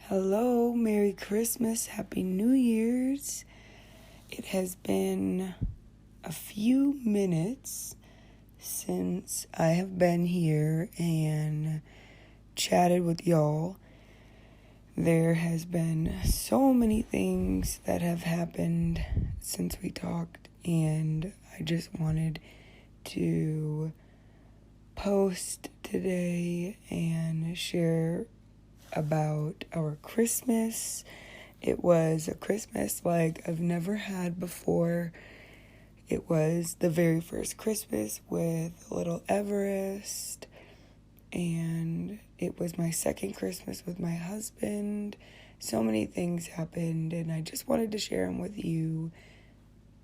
Hello, Merry Christmas, Happy New Year's. It has been a few minutes since I have been here and chatted with y'all. There has been so many things that have happened since we talked, and I just wanted to post today and share about our Christmas. It was a Christmas like I've never had before. It was the very first Christmas with little Everest, and it was my second Christmas with my husband. So many things happened, and I just wanted to share them with you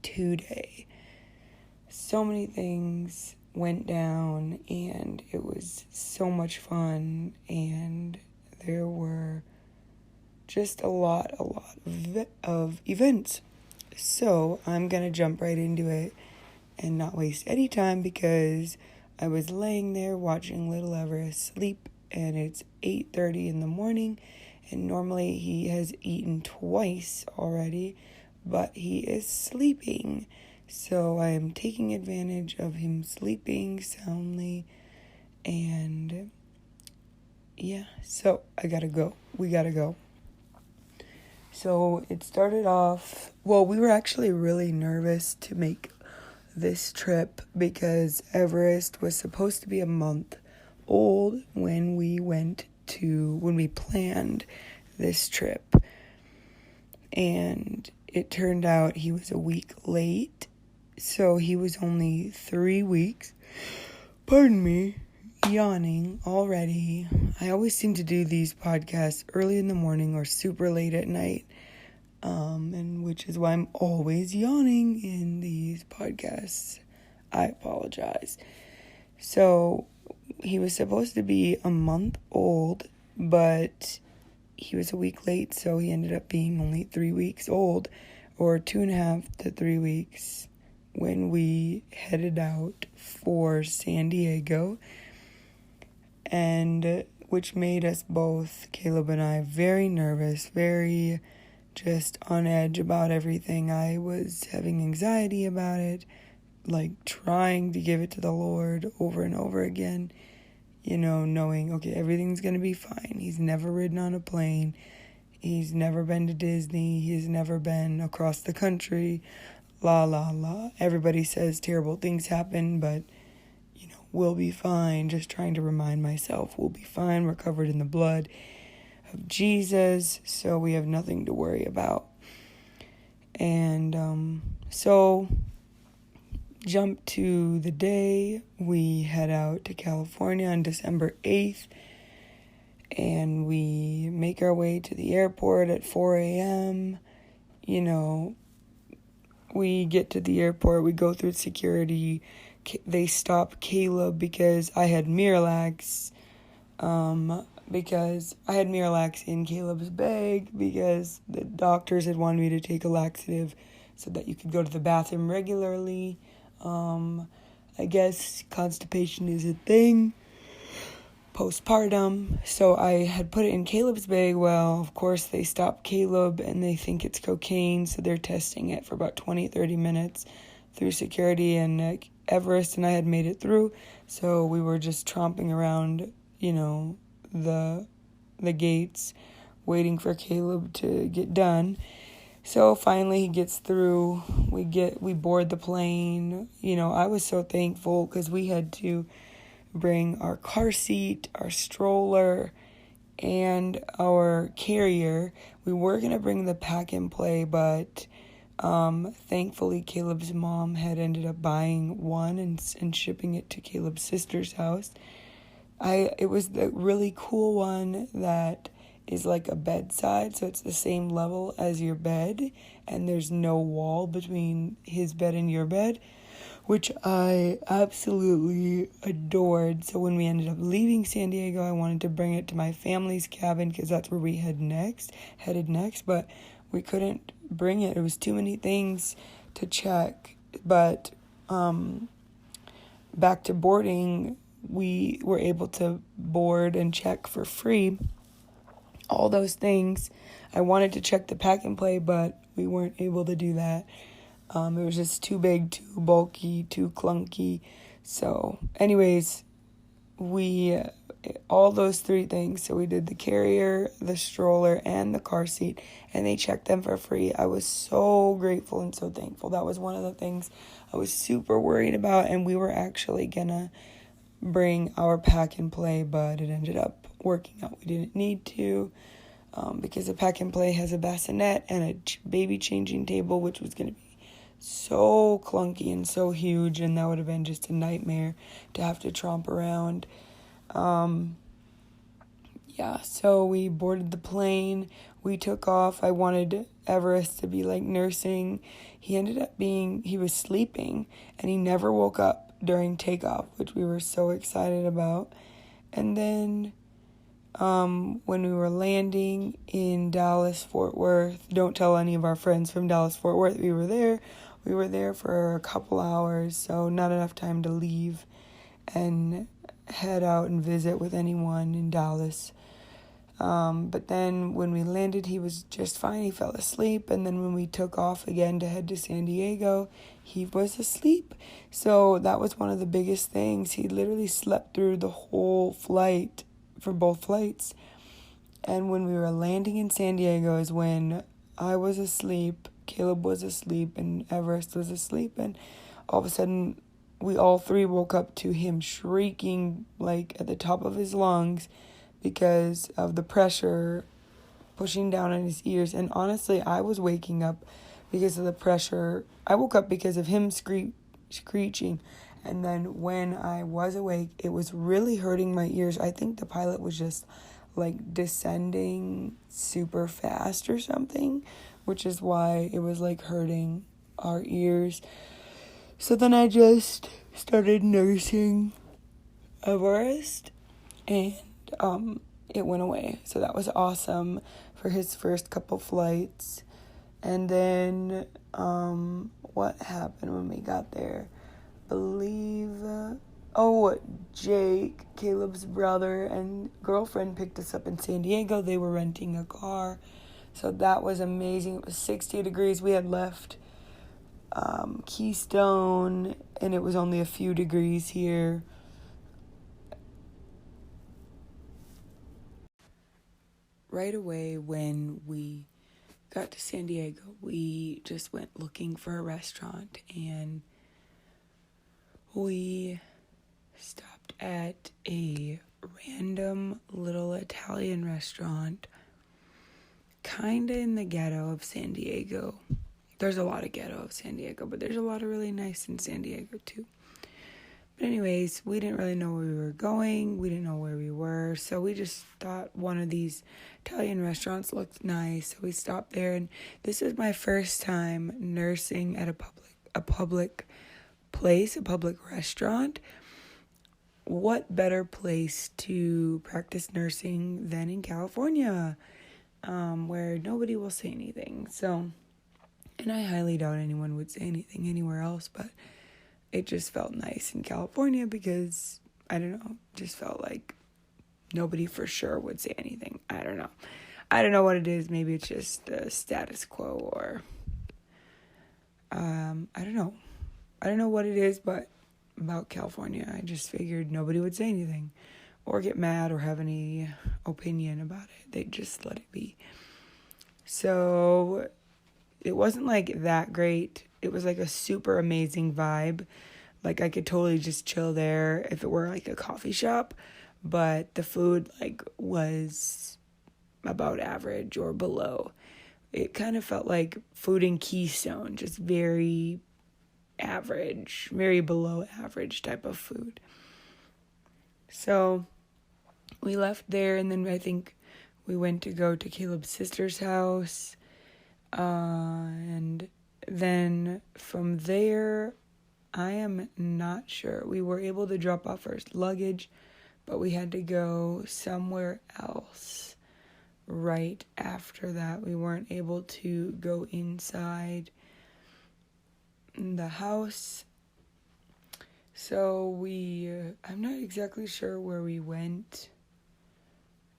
today. So many things went down, and it was so much fun, and there were just a lot of events. So I'm going to jump right into it and not waste any time because I was laying there watching little Everest sleep, and it's 8:30 in the morning, and normally he has eaten twice already, but he is sleeping. So I am taking advantage of him sleeping soundly, and yeah, so I gotta go. We gotta go. So it started off, we were actually really nervous to make this trip because Everest was supposed to be a month old when we planned this trip. And it turned out he was a week late, so he was only 3 weeks. Pardon me. Yawning already. I always seem to do these podcasts early in the morning or super late at night, and which is why I'm always yawning in these podcasts. I apologize. So he was supposed to be a month old, but he was a week late, so he ended up being only 3 weeks old, or 2.5 to 3 weeks, when we headed out for San Diego. And which made us both, Caleb and I, very nervous, very just on edge about everything. I was having anxiety about it, like trying to give it to the Lord over and over again, knowing, okay, everything's going to be fine. He's never ridden on a plane. He's never been to Disney. He's never been across the country. La, la, la. Everybody says terrible things happen, but we'll be fine. Just trying to remind myself, we'll be fine. We're covered in the blood of Jesus, so we have nothing to worry about. And so jump to the day. We head out to California on December 8th, and we make our way to the airport at 4 a.m. We get to the airport, we go through security. They stop Caleb because I had Miralax. Because I had Miralax in Caleb's bag because the doctors had wanted me to take a laxative so that you could go to the bathroom regularly. I guess constipation is a thing postpartum, so I had put it in Caleb's bag. Well, of course, they stop Caleb and they think it's cocaine, so they're testing it for about 20-30 minutes through security, and Everest and I had made it through, so we were just tromping around, the gates, waiting for Caleb to get done. So finally he gets through, we board the plane. I was so thankful because we had to bring our car seat, our stroller, and our carrier. We were going to bring the pack and play, but thankfully Caleb's mom had ended up buying one and shipping it to Caleb's sister's house. It was the really cool one that is like a bedside, so it's the same level as your bed, and there's no wall between his bed and your bed, which I absolutely adored. So when we ended up leaving San Diego, I wanted to bring it to my family's cabin because that's where we headed next, but we couldn't bring it. It was too many things to check. But back to boarding, we were able to board and check for free all those things. I wanted to check the pack and play, but we weren't able to do that. It was just too big, too bulky, too clunky. So, anyways, we all those three things. So we did the carrier, the stroller, and the car seat, and they checked them for free. I was so grateful and so thankful. That was one of the things I was super worried about, and we were actually gonna bring our pack and play, but it ended up working out. We didn't need to, because the pack and play has a bassinet and a baby changing table, which was gonna be so clunky and so huge, and that would have been just a nightmare to have to tromp around. So we boarded the plane, we took off. I wanted Everest to be like nursing. He was sleeping, and he never woke up during takeoff, which we were so excited about. And then when we were landing in Dallas, Fort Worth, don't tell any of our friends from Dallas, Fort Worth, we were there for a couple hours, so not enough time to leave and head out and visit with anyone in Dallas. But then when we landed, he was just fine. He fell asleep. And then when we took off again to head to San Diego, he was asleep. So that was one of the biggest things. He literally slept through the whole flight for both flights. And when we were landing in San Diego is when I was asleep, Caleb was asleep, and Everest was asleep. And all of a sudden, we all three woke up to him shrieking like at the top of his lungs because of the pressure pushing down on his ears. And honestly, I was waking up because of the pressure. I woke up because of him screeching. And then when I was awake, it was really hurting my ears. I think the pilot was just like descending super fast or something, which is why it was like hurting our ears. So then I just started nursing Everest, and it went away. So that was awesome for his first couple flights. And then what happened when we got there? Jake, Caleb's brother and girlfriend, picked us up in San Diego. They were renting a car. So that was amazing. It was 60 degrees. We had left Keystone, and it was only a few degrees here. Right away when we got to San Diego, we just went looking for a restaurant, and we stopped at a random little Italian restaurant kind of in the ghetto of San Diego. There's a lot of ghetto of San Diego, but there's a lot of really nice in San Diego too. But anyways, we didn't really know where we were going. We didn't know where we were. So we just thought one of these Italian restaurants looked nice. So we stopped there, and this is my first time nursing at a public place, a public restaurant. What better place to practice nursing than in California, where nobody will say anything. So, and I highly doubt anyone would say anything anywhere else, but it just felt nice in California because, I don't know, just felt like nobody for sure would say anything. I don't know what it is. Maybe it's just the status quo, or I don't know. I don't know what it is, but about California, I just figured nobody would say anything or get mad or have any opinion about it. They'd just let it be. So it wasn't like that great. It was like a super amazing vibe. Like I could totally just chill there if it were like a coffee shop, but the food like was about average or below. It kind of felt like food in Keystone, just very average, very below average type of food. So we left there, and then I think we went to go to Caleb's sister's house. And then from there, I am not sure. We were able to drop off our luggage, but we had to go somewhere else right after that. We weren't able to go inside the house. So I'm not exactly sure where we went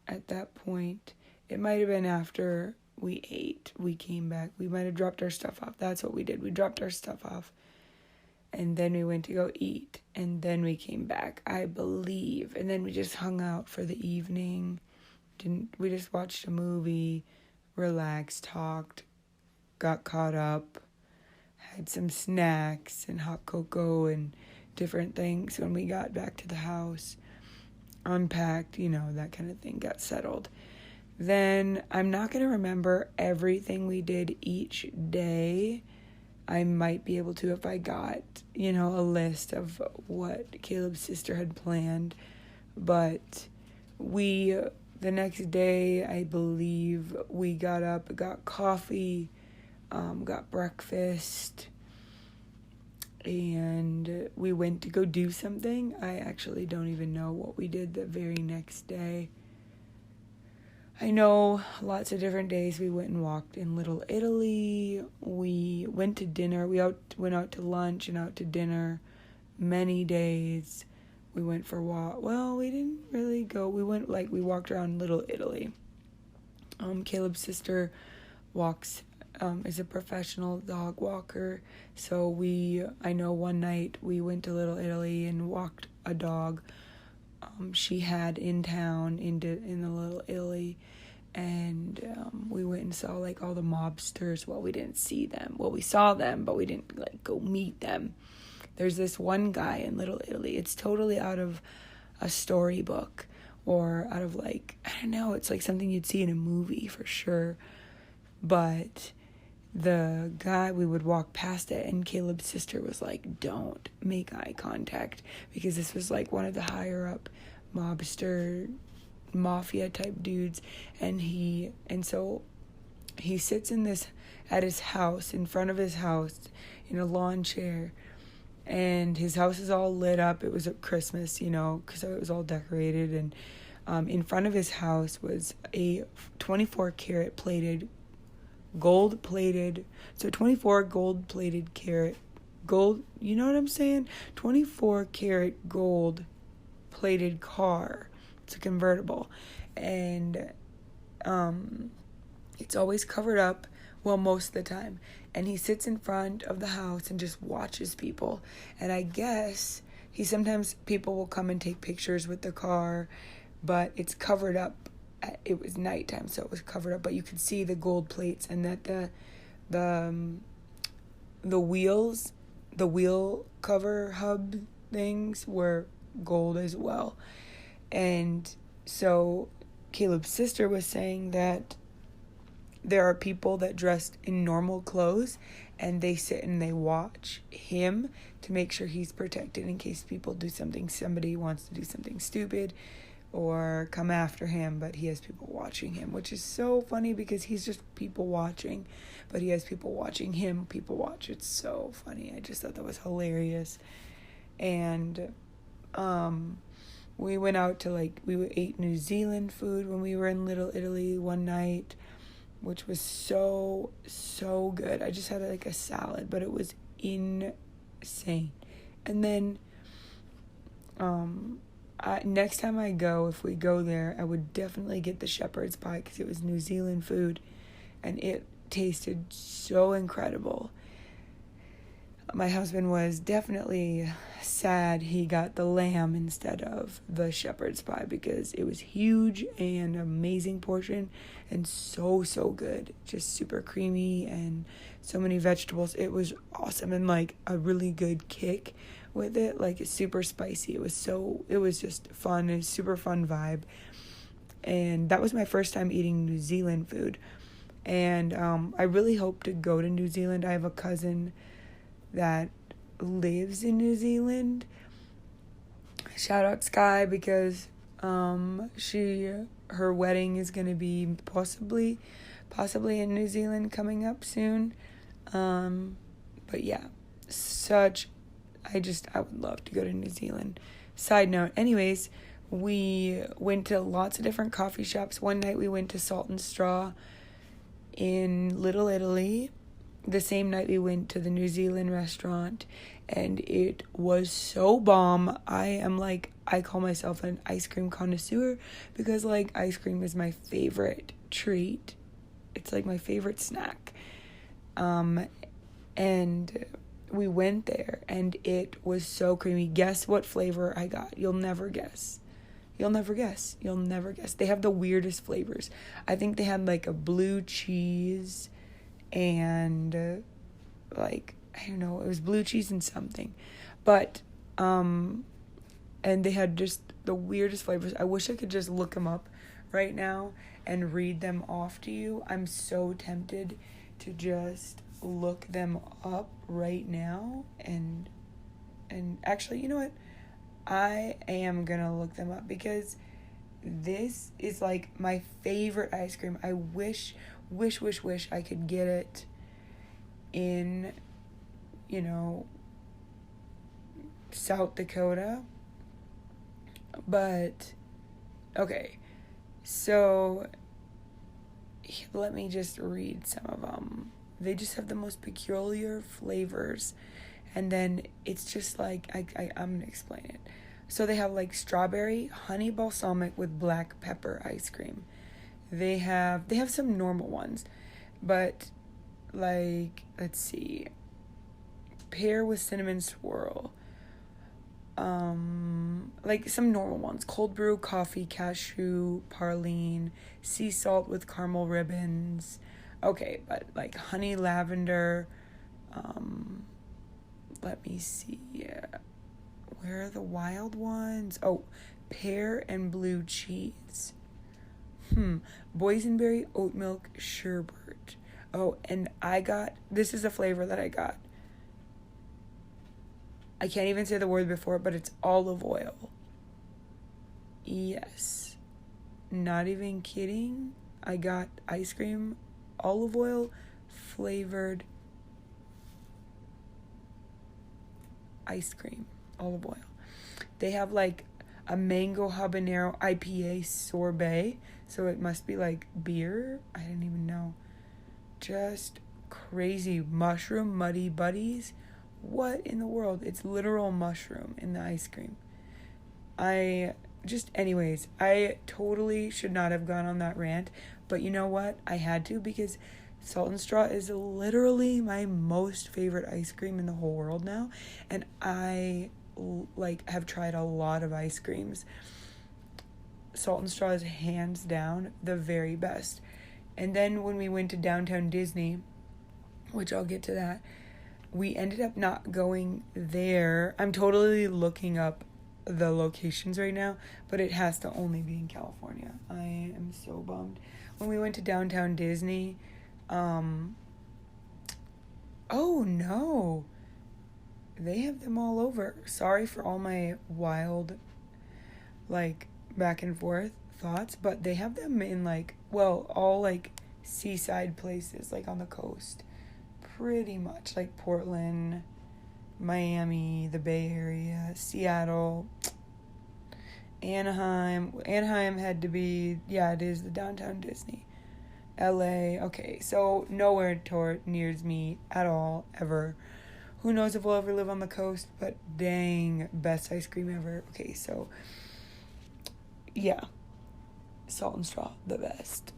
at that point. It might have been after we ate, we came back. We might have dropped our stuff off. That's what we did. We dropped our stuff off. And then we went to go eat. And then we came back, I believe. And then we just hung out for the evening. We just watched a movie, relaxed, talked, got caught up, had some snacks and hot cocoa and different things when we got back to the house. Unpacked, that kind of thing, got settled. Then I'm not going to remember everything we did each day. I might be able to if I got, a list of what Caleb's sister had planned. But the next day, I believe, we got up, got coffee, got breakfast, and we went to go do something. I actually don't even know what we did the very next day. I know lots of different days we went and walked in Little Italy. We went to dinner. We went out to lunch and out to dinner many days. We went for a walk. Well, we didn't really go. We walked around Little Italy. Caleb's sister is a professional dog walker. So I know one night we went to Little Italy and walked a dog she had in town in the Little Italy, and we went and saw all the mobsters. Well, we didn't see them. Well, we saw them, but we didn't go meet them. There's this one guy in Little Italy. It's totally out of a storybook or out of I don't know. It's something you'd see in a movie for sure. But the guy, we would walk past it, and Caleb's sister was like, don't make eye contact, because this was one of the higher up mobster mafia type dudes, and so he sits at his house, in front of his house, in a lawn chair, and his house is all lit up. It was at Christmas, because it was all decorated, and in front of his house was a 24 karat gold plated, so 24 gold plated karat, gold, you know what I'm saying? 24 karat gold plated car. It's a convertible, and it's always covered up, well, most of the time, and he sits in front of the house and just watches people, and I guess sometimes people will come and take pictures with the car, but it's covered up. It was nighttime, so it was covered up, but you could see the gold plates, and that the wheel cover hub things were gold as well. And so Caleb's sister was saying that there are people that dressed in normal clothes, and they sit and they watch him to make sure he's protected in case somebody wants to do something stupid or come after him, but he has people watching him, which is so funny because he's just people watching, but he has people watching him, people watch. It's so funny. I just thought that was hilarious. And we went out to we ate New Zealand food when we were in Little Italy one night, which was so good. I just had a salad, but it was insane. And then next time I go, if we go there, I would definitely get the shepherd's pie because it was New Zealand food, and it tasted so incredible. My husband was definitely sad he got the lamb instead of the shepherd's pie because it was huge and amazing portion and so good. Just super creamy and so many vegetables. It was awesome and a really good kick with it. It's super spicy. It was just fun. It was super fun vibe. And that was my first time eating New Zealand food. And I really hope to go to New Zealand. I have a cousin that lives in New Zealand. Shout out Sky, because her wedding is going to be possibly in New Zealand coming up soon. But yeah, I would love to go to New Zealand. Side note, anyways, we went to lots of different coffee shops. One night we went to Salt and Straw in Little Italy. The same night we went to the New Zealand restaurant, and it was so bomb. I call myself an ice cream connoisseur because ice cream is my favorite treat. It's like my favorite snack. And we went there and it was so creamy. Guess what flavor I got? You'll never guess. You'll never guess. They have the weirdest flavors. I think they had like a blue cheese and like, I don't know, it was blue cheese and something. But, and they had just the weirdest flavors. I wish I could just look them up right now and read them off to you. I'm so tempted to just look them up right now and actually, you know what? I am gonna look them up because this is like my favorite ice cream. I wish I could get it in, South Dakota. But, okay, so let me just read some of them. They just have the most peculiar flavors. And then it's just like, I'm going to explain it. So they have like strawberry, honey balsamic with black pepper ice cream. They have some normal ones. But like, let's see. Pear with cinnamon swirl. Like some normal ones. Cold brew, coffee, cashew, praline, sea salt with caramel ribbons. Okay, but like honey lavender, let me see. Where are the wild ones? Oh, pear and blue cheese. Boysenberry oat milk sherbet. Oh, and this is the flavor that I got. I can't even say the word before, but it's olive oil. Yes. Not even kidding. I got ice cream, olive oil, flavored ice cream, olive oil. They have like a mango habanero IPA sorbet, so it must be like beer. I didn't even know. Just crazy. Mushroom muddy buddies. What in the world? It's literal mushroom in the ice cream. Anyways, I totally should not have gone on that rant, but you know what? I had to because Salt and Straw is literally my most favorite ice cream in the whole world now, and I have tried a lot of ice creams. Salt and Straw is hands down the very best. And then when we went to downtown Disney, which I'll get to that, we ended up not going there. I'm totally looking up the locations right now, but it has to only be in California. I am so bummed. When we went to downtown Disney, oh no, they have them all over. Sorry for all my wild, back and forth thoughts, but they have them in all seaside places, on the coast. Pretty much, Portland, Miami, the Bay Area, Seattle, Anaheim. Anaheim had to be, it is the downtown Disney. LA, okay, so nowhere near me at all, ever. Who knows if we'll ever live on the coast, but dang, best ice cream ever. Okay, so, Salt and Straw, the best.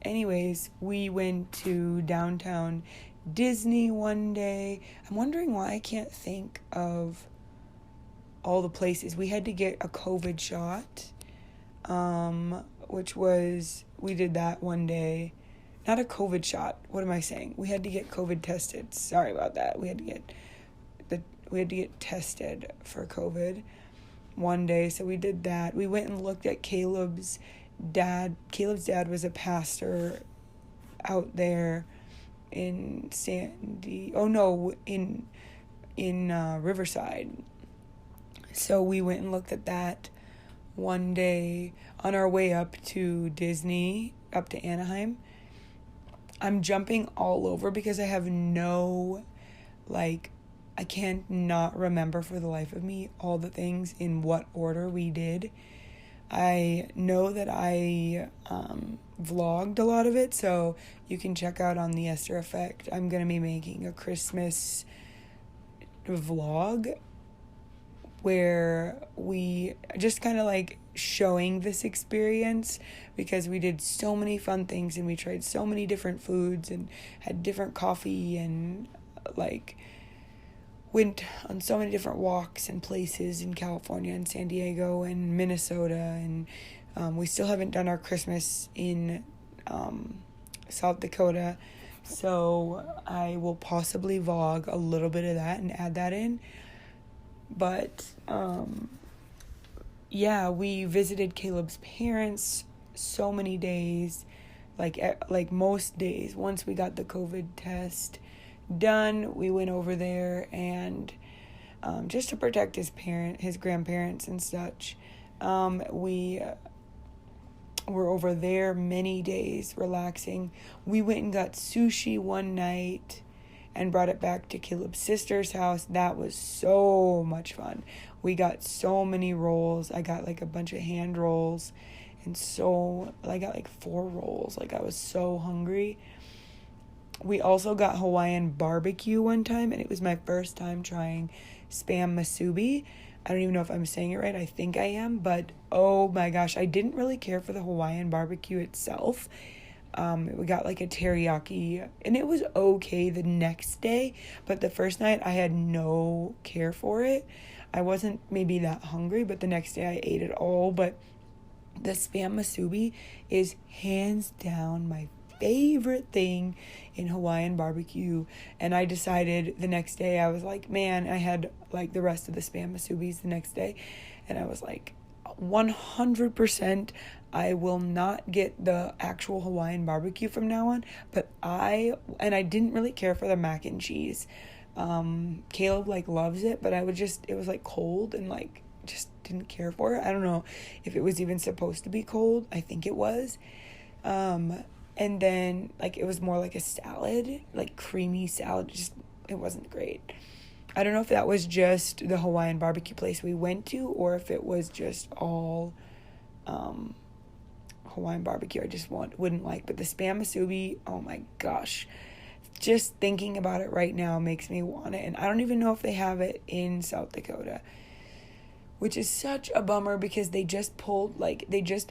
Anyways, we went to downtown Disney one day. I'm wondering why I can't think of all the places. We had to get a COVID shot, we did that one day. Not a COVID shot. What am I saying? We had to get COVID tested. Sorry about that. We had to get tested for COVID one day. So we did that. We went and looked at Caleb's dad. Caleb's dad was a pastor out there in Riverside. So we went and looked at that one day on our way up to Disney, up to Anaheim. I'm jumping all over because I have I can't not remember for the life of me all the things in what order we did. I know that I vlogged a lot of it, so you can check out on the Esther Effect. I'm going to be making a Christmas vlog where we just kind of showing this experience because we did so many fun things and we tried so many different foods and had different coffee and like went on so many different walks and places in California and San Diego and Minnesota, and we still haven't done our Christmas in South Dakota, so I will possibly vlog a little bit of that and add that in. But yeah, we visited Caleb's parents so many days, like most days. Once we got the COVID test done, we went over there, and just to protect his grandparents and such, we were over there many days relaxing. We went and got sushi one night and brought it back to Caleb's sister's house. That was so much fun. We got so many rolls. I got like a bunch of hand rolls, and I got like 4 rolls. Like, I was so hungry. We also got Hawaiian barbecue one time, and it was my first time trying Spam Musubi. I don't even know if I'm saying it right. I think I am, but oh my gosh, I didn't really care for the Hawaiian barbecue itself. We got like a teriyaki, and it was okay the next day, but the first night I had no care for it. I wasn't maybe that hungry, but the next day I ate it all. But the Spam Musubi is hands down my favorite thing in Hawaiian barbecue, and I decided the next day, I was like, man, I had like the rest of the Spam Musubis the next day, and I was like, 100% I will not get the actual Hawaiian barbecue from now on. But I didn't really care for the mac and cheese. Caleb like loves it, but it was like cold, and like just didn't care for it. I don't know if it was even supposed to be cold. I think it was. And then like it was more like a salad, like creamy salad. Just, it wasn't great. I don't know if that was just the Hawaiian barbecue place we went to, or if it was just all Hawaiian barbecue I just wouldn't like. But the Spam Musubi, oh my gosh, just thinking about it right now makes me want it. And I don't even know if they have it in South Dakota, which is such a bummer because they just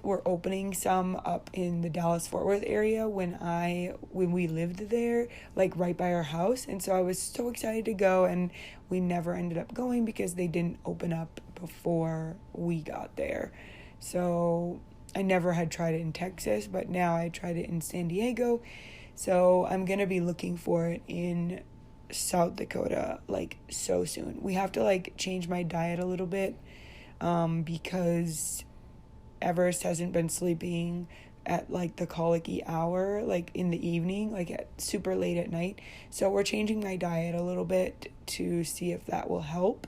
were opening some up in the Dallas-Fort Worth area when we lived there, like right by our house. And so I was so excited to go, and we never ended up going because they didn't open up before we got there. So I never had tried it in Texas, but now I tried it in San Diego. So I'm going to be looking for it in South Dakota like so soon. We have to like change my diet a little bit because Everest hasn't been sleeping at like the colicky hour, like in the evening, like at super late at night. So we're changing my diet a little bit to see if that will help.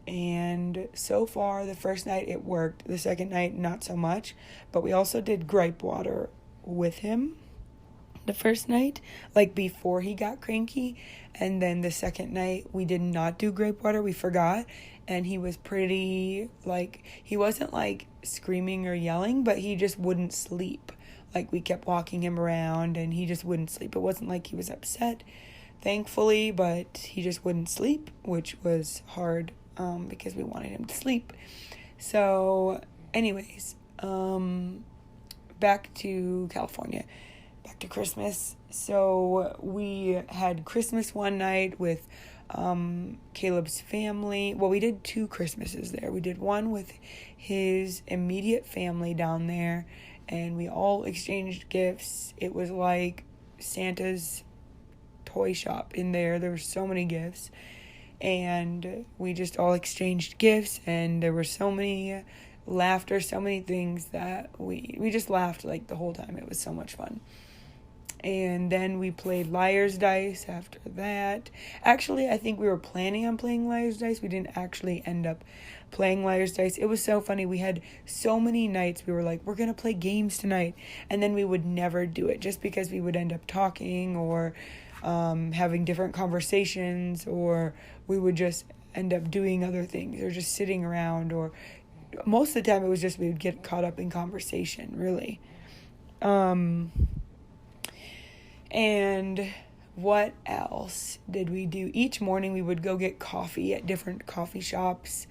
And so far, the first night it worked. The second night, not so much. But we also did gripe water with him the first night, like before he got cranky. And then the second night, we did not do gripe water. We forgot. And he was pretty, like, he wasn't like screaming or yelling, but he just wouldn't sleep. Like, we kept walking him around and he just wouldn't sleep. It wasn't like he was upset, thankfully, but he just wouldn't sleep, which was hard because we wanted him to sleep. So anyways, back to California, back to Christmas. So we had Christmas one night with Caleb's family. Well, we did 2 Christmases there. We did one with his immediate family down there, and we all exchanged gifts. It was like Santa's toy shop in there. There were so many gifts, and we just all exchanged gifts, and there were so many laughter, so many things that we just laughed like the whole time. It was so much fun. And then we played Liar's Dice after that. Actually, I think we were planning on playing Liar's Dice. We didn't actually end up playing Liar's Dice. It was so funny. We had so many nights we were like, we're going to play games tonight. And then we would never do it just because we would end up talking or having different conversations, or we would just end up doing other things or just sitting around, or most of the time it was just we would get caught up in conversation, really. And what else did we do? Each morning we would go get coffee at different coffee shops,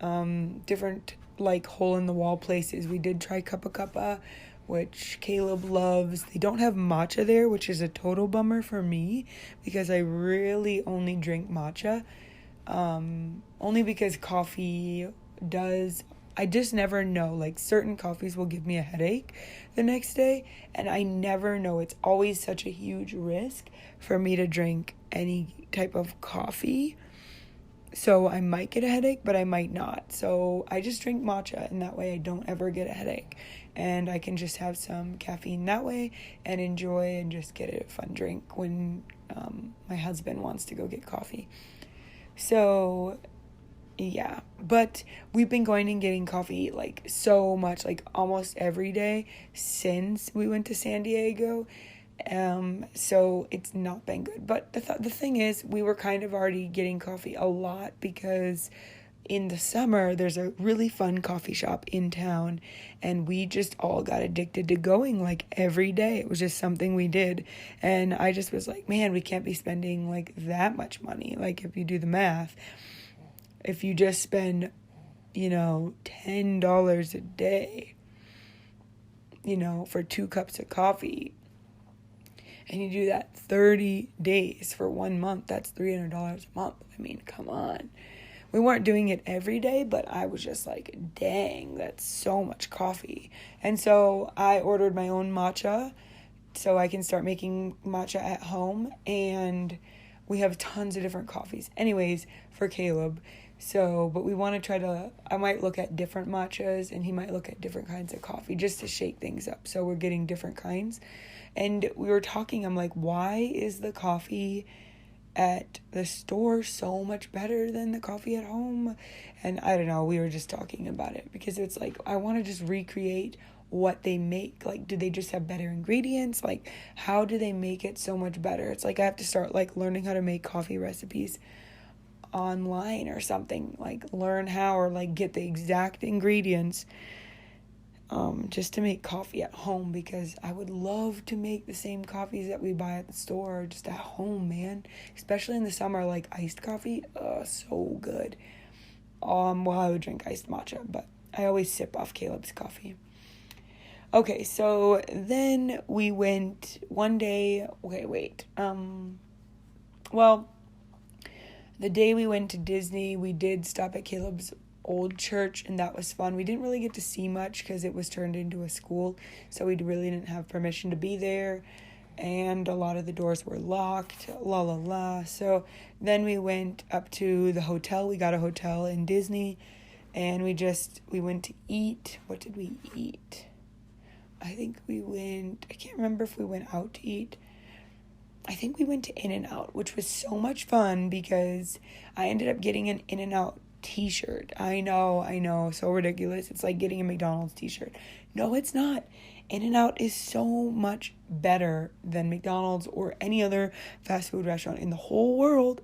different like hole-in-the-wall places. We did try Cuppa Cuppa, which Caleb loves. They don't have matcha there, which is a total bummer for me because I really only drink matcha. Only because coffee does, I just never know. Like, certain coffees will give me a headache the next day, and I never know. It's always such a huge risk for me to drink any type of coffee. So I might get a headache, but I might not. So I just drink matcha, and that way I don't ever get a headache. And I can just have some caffeine that way and enjoy and just get a fun drink when my husband wants to go get coffee. So yeah, but we've been going and getting coffee like so much, like almost every day since we went to San Diego. So it's not been good. But the thing is, we were kind of already getting coffee a lot because in the summer there's a really fun coffee shop in town, and we just all got addicted to going like every day. It was just something we did, and I just was like, man, we can't be spending like that much money. Like, if you do the math, if you just spend, $10 a day, for 2 cups of coffee, and you do that 30 days for 1 month, that's $300 a month. I mean, come on. We weren't doing it every day, but I was just like, dang, that's so much coffee. And so I ordered my own matcha so I can start making matcha at home. And we have tons of different coffees. Anyways, for Caleb. So, but we want to I might look at different matchas and he might look at different kinds of coffee just to shake things up. So we're getting different kinds. And we were talking, I'm like, why is the coffee at the store so much better than the coffee at home? And I don't know, we were just talking about it because it's like, I want to just recreate what they make. Like, do they just have better ingredients? Like, how do they make it so much better? It's like I have to start like learning how to make coffee recipes online or something, like learn how, or like get the exact ingredients just to make coffee at home, because I would love to make the same coffees that we buy at the store just at home, man. Especially in the summer, like iced coffee, so good. Well, I would drink iced matcha, but I always sip off Caleb's coffee. Okay, so then we went one day, well, the day we went to Disney, we did stop at Caleb's old church, and that was fun. We didn't really get to see much because it was turned into a school, so we really didn't have permission to be there, and a lot of the doors were locked, So then we went up to the hotel. We got a hotel in Disney, and we went to eat. What did we eat? I can't remember if we went out to eat. I think we went to In-N-Out, which was so much fun because I ended up getting an In-N-Out t-shirt. I know, so ridiculous. It's like getting a McDonald's t-shirt. No, it's not. In-N-Out is so much better than McDonald's or any other fast food restaurant in the whole world,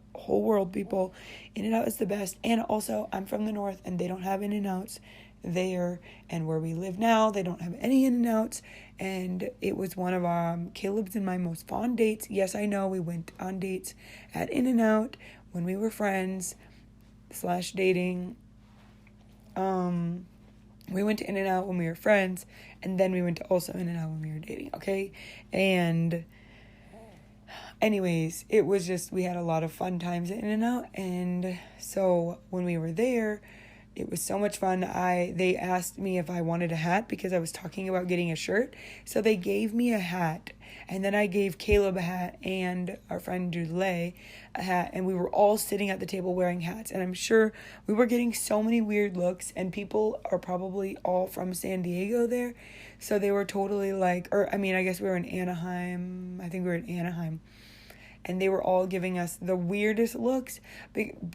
people. In-N-Out is the best. And also, I'm from the north and they don't have In-N-Outs there, and where we live now they don't have any In-N-Outs, and it was one of Caleb's and my most fond dates. Yes, I know, we went on dates at In-N-Out when we were friends / dating. We went to In-N-Out when we were friends, and then we went to also In-N-Out when we were dating, okay? And anyways, it was just, we had a lot of fun times at In-N-Out, and so when we were there, it was so much fun. They asked me if I wanted a hat because I was talking about getting a shirt. So they gave me a hat, and then I gave Caleb a hat and our friend Dulé a hat, and we were all sitting at the table wearing hats. And I'm sure we were getting so many weird looks, and people are probably all from San Diego there. So they were totally like, I guess we were in Anaheim. I think we were in Anaheim. And they were all giving us the weirdest looks.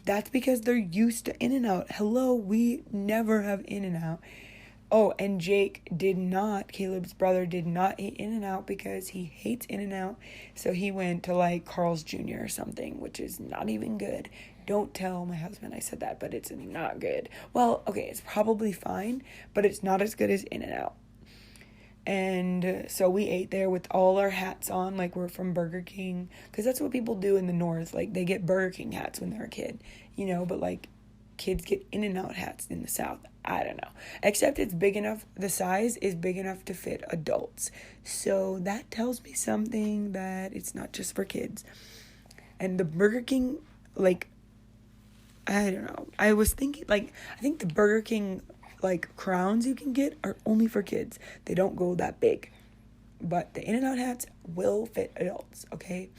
That's because they're used to In-N-Out. Hello, we never have In-N-Out. Oh, and Caleb's brother did not eat In-N-Out because he hates In-N-Out. So he went to like Carl's Jr. or something, which is not even good. Don't tell my husband I said that, but it's not good. Well, okay, it's probably fine, but it's not as good as In-N-Out. And so we ate there with all our hats on, like we're from Burger King, because that's what people do in the north. Like, they get Burger King hats when they're a kid, but like kids get In-N-Out hats in the South. I don't know. Except it's big enough, the size is big enough to fit adults. So that tells me something, that it's not just for kids. And the Burger King, like, I don't know. I was thinking, like, I think the Burger King, like, crowns you can get are only for kids. They don't go that big. But the In-N-Out hats will fit adults, okay?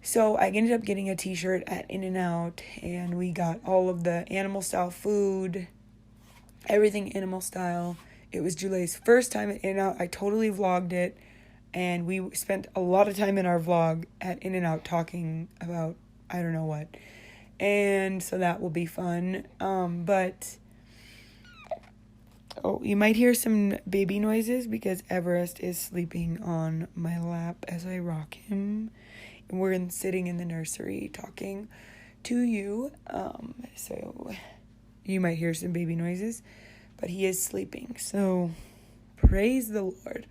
So I ended up getting a t-shirt at In-N-Out, and we got all of the animal style food, everything animal style. It was Julay's first time at In-N-Out. I totally vlogged it, and we spent a lot of time in our vlog at In-N-Out talking about I don't know what. And so that will be fun. You might hear some baby noises because Everest is sleeping on my lap as I rock him. We're sitting in the nursery talking to you. So you might hear some baby noises, but he is sleeping. So praise the Lord.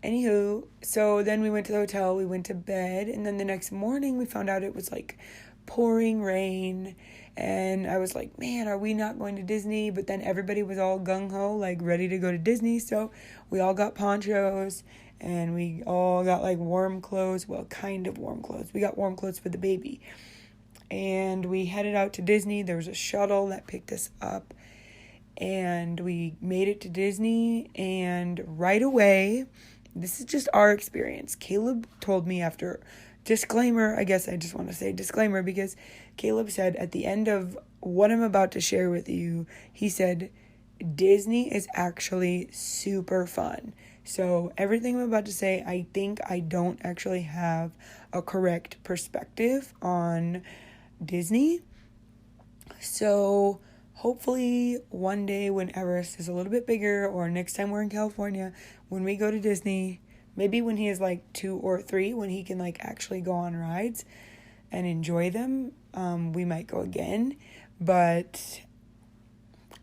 Anywho, so then we went to the hotel, we went to bed, and then the next morning we found out it was like pouring rain, and I was like, man, are we not going to Disney? But then everybody was all gung-ho, like ready to go to Disney, so we all got ponchos, and we all got like warm clothes, well, kind of warm clothes. We got warm clothes for the baby, and we headed out to Disney. There was a shuttle that picked us up, and we made it to Disney, and right away, this is just our experience. Caleb told me after, disclaimer, I guess I just want to say disclaimer, because Caleb said at the end of what I'm about to share with you, he said, Disney is actually super fun. So everything I'm about to say, I think I don't actually have a correct perspective on Disney. So hopefully one day when Everest is a little bit bigger, or next time we're in California, when we go to Disney, maybe when he is like 2 or 3, when he can like actually go on rides and enjoy them, we might go again. But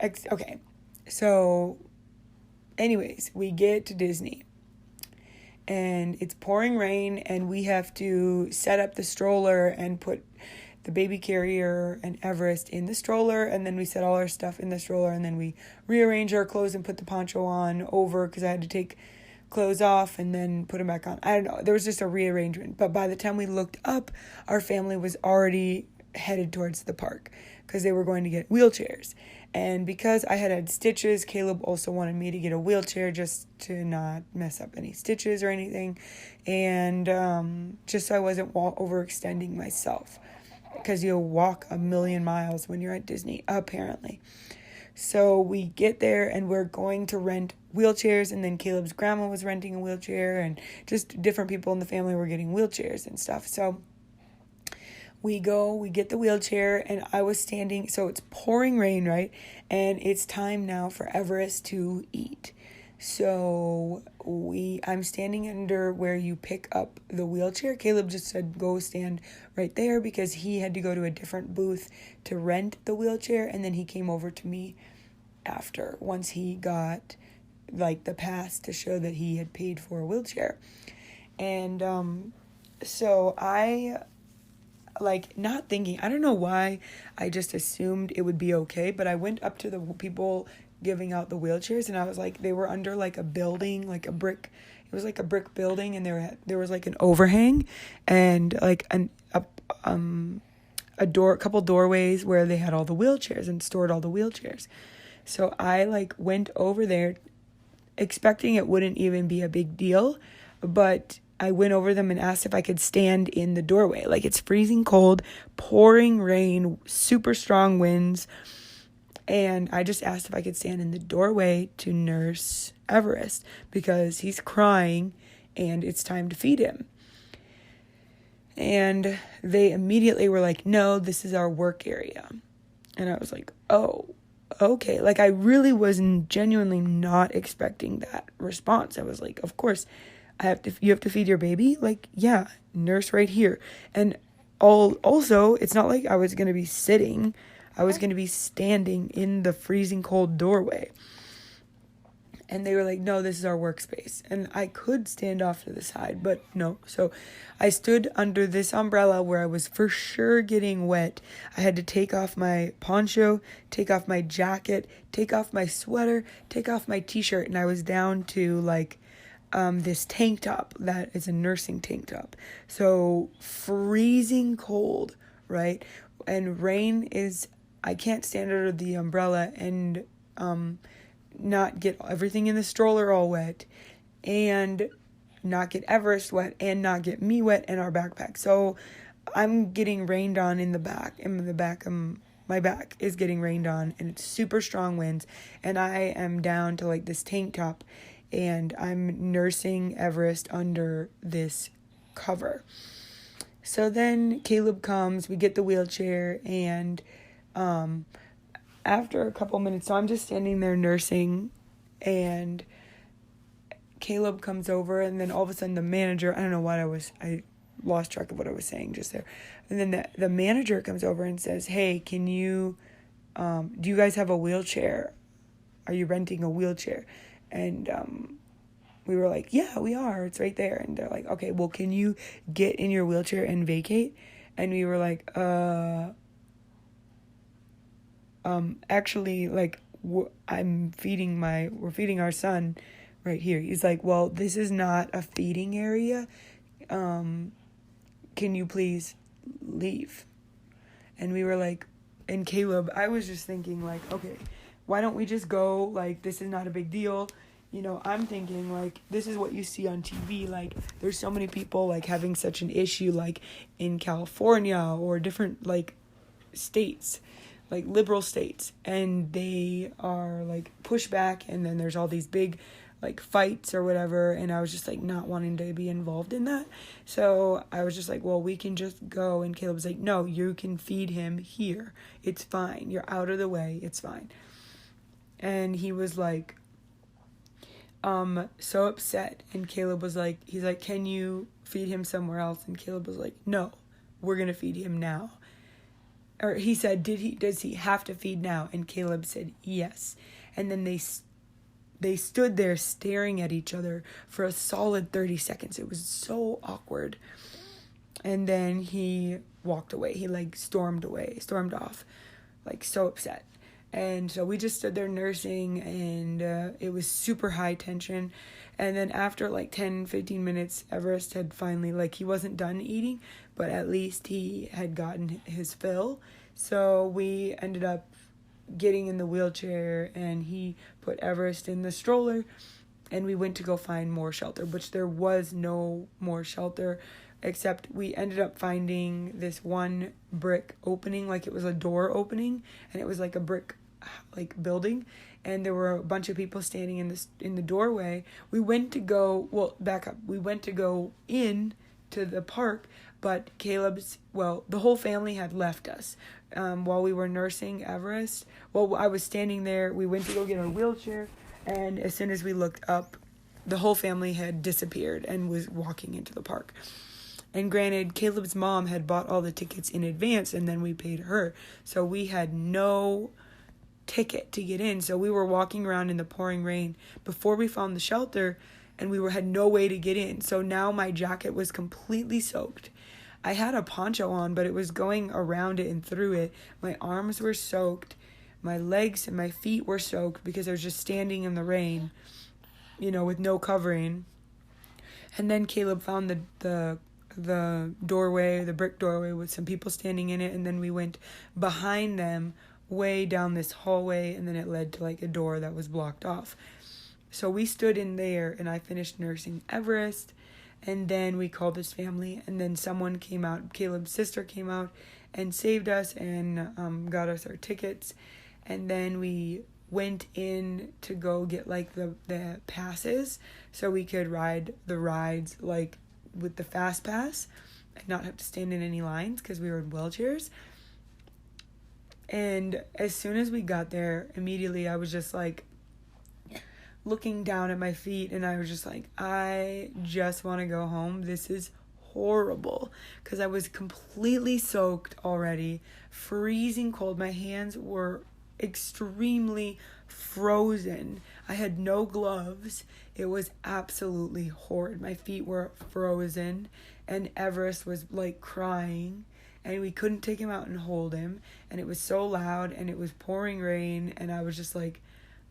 okay, so anyways, we get to Disney and it's pouring rain, and we have to set up the stroller and put the baby carrier and Everest in the stroller, and then we set all our stuff in the stroller, and then we rearrange our clothes and put the poncho on over, because I had to take clothes off and then put them back on. I don't know, there was just a rearrangement. But by the time we looked up, our family was already headed towards the park because they were going to get wheelchairs. And because I had stitches, Caleb also wanted me to get a wheelchair just to not mess up any stitches or anything, and just so I wasn't overextending myself, because you'll walk 1,000,000 miles when you're at Disney, apparently. So we get there, and we're going to rent wheelchairs, and then Caleb's grandma was renting a wheelchair, and just different people in the family were getting wheelchairs and stuff. So we get the wheelchair, and I was standing, so it's pouring rain, right? And it's time now for Everest to eat. So I'm standing under where you pick up the wheelchair. Caleb just said, go stand right there, because he had to go to a different booth to rent the wheelchair. And then he came over to me after, once he got like the pass to show that he had paid for a wheelchair. And so I, like, not thinking, I don't know why, I just assumed it would be okay, but I went up to the people giving out the wheelchairs, and I was like, they were under like a building, like a brick, it was like a brick building, and there was like an overhang, and like a couple doorways where they had all the wheelchairs and stored all the wheelchairs. So I like went over there expecting it wouldn't even be a big deal, but I went over them and asked if I could stand in the doorway. Like, it's freezing cold, pouring rain, super strong winds. And I just asked if I could stand in the doorway to nurse Everest, because he's crying and it's time to feed him. And they immediately were like, no, this is our work area. And I was like, oh, okay. Like, I really was genuinely not expecting that response. I was like, of course, you have to feed your baby? Like, yeah, nurse right here. And also, it's not like I was going to be sitting. I was going to be standing in the freezing cold doorway. And they were like, no, this is our workspace. And I could stand off to the side, but no. So I stood under this umbrella where I was for sure getting wet. I had to take off my poncho, take off my jacket, take off my sweater, take off my t-shirt. And I was down to like this tank top that is a nursing tank top. So freezing cold, right? And rain is, I can't stand under the umbrella and not get everything in the stroller all wet, and not get Everest wet, and not get me wet in our backpack. So I'm getting rained on in the back, my back is getting rained on, and it's super strong winds, and I am down to like this tank top, and I'm nursing Everest under this cover. So then Caleb comes, we get the wheelchair, and after a couple minutes, so I'm just standing there nursing, and Caleb comes over, and then all of a sudden the manager, I don't know what I lost track of what I was saying just there. And then the manager comes over and says, hey, can you, do you guys have a wheelchair? Are you renting a wheelchair? And we were like, yeah, we are. It's right there. And they're like, okay, well, can you get in your wheelchair and vacate? And we were like, actually, like, we're feeding our son right here. He's like, well, this is not a feeding area. Can you please leave? And we were like, and Caleb, I was just thinking like, okay, why don't we just go? Like, this is not a big deal. You know, I'm thinking like, this is what you see on TV. Like, there's so many people like having such an issue, like in California or different like states, like liberal states, and they are like pushed back, and then there's all these big like fights or whatever, and I was just like not wanting to be involved in that. So I was just like, well, we can just go. And Caleb was like, no, you can feed him here, it's fine, you're out of the way, it's fine. And he was like so upset, and Caleb was like, he's like, can you feed him somewhere else? And Caleb was like, no, we're gonna feed him now. Or he said, does he have to feed now? And Caleb said, yes. And then they stood there staring at each other for a solid 30 seconds. It was so awkward. And then he walked away. He like stormed off, like so upset. And so we just stood there nursing, and it was super high tension. And then after like 10-15 minutes, Everest had finally, like, he wasn't done eating, but at least he had gotten his fill. So we ended up getting in the wheelchair, and he put Everest in the stroller, and we went to go find more shelter, which there was no more shelter, except we ended up finding this one brick opening, like it was a door opening, and it was like a brick like building, and there were a bunch of people standing in the doorway. We went to go in to the park, but the whole family had left us while we were nursing Everest. Well, I was standing there. We went to go get our wheelchair, and as soon as we looked up, the whole family had disappeared and was walking into the park. And granted, Caleb's mom had bought all the tickets in advance, and then we paid her. So we had no ticket to get in. So we were walking around in the pouring rain before we found the shelter, and we had no way to get in. So now my jacket was completely soaked. I had a poncho on, but it was going around it and through it. My arms were soaked. My legs and my feet were soaked because I was just standing in the rain, with no covering. And then Caleb found the doorway, the brick doorway with some people standing in it, and then we went behind them way down this hallway, and then it led to like a door that was blocked off. So we stood in there, and I finished nursing Everest, and then we called his family, and then someone came out, Caleb's sister came out and saved us and got us our tickets. And then we went in to go get like the passes so we could ride the rides like with the fast pass and not have to stand in any lines because we were in wheelchairs. And as soon as we got there, immediately I was just like looking down at my feet, and I was just like, I just want to go home. This is horrible, because I was completely soaked already, freezing cold. My hands were extremely frozen. I had no gloves. It was absolutely horrid. My feet were frozen, and Everest was like crying, and we couldn't take him out and hold him, and it was so loud, and it was pouring rain, and I was just like,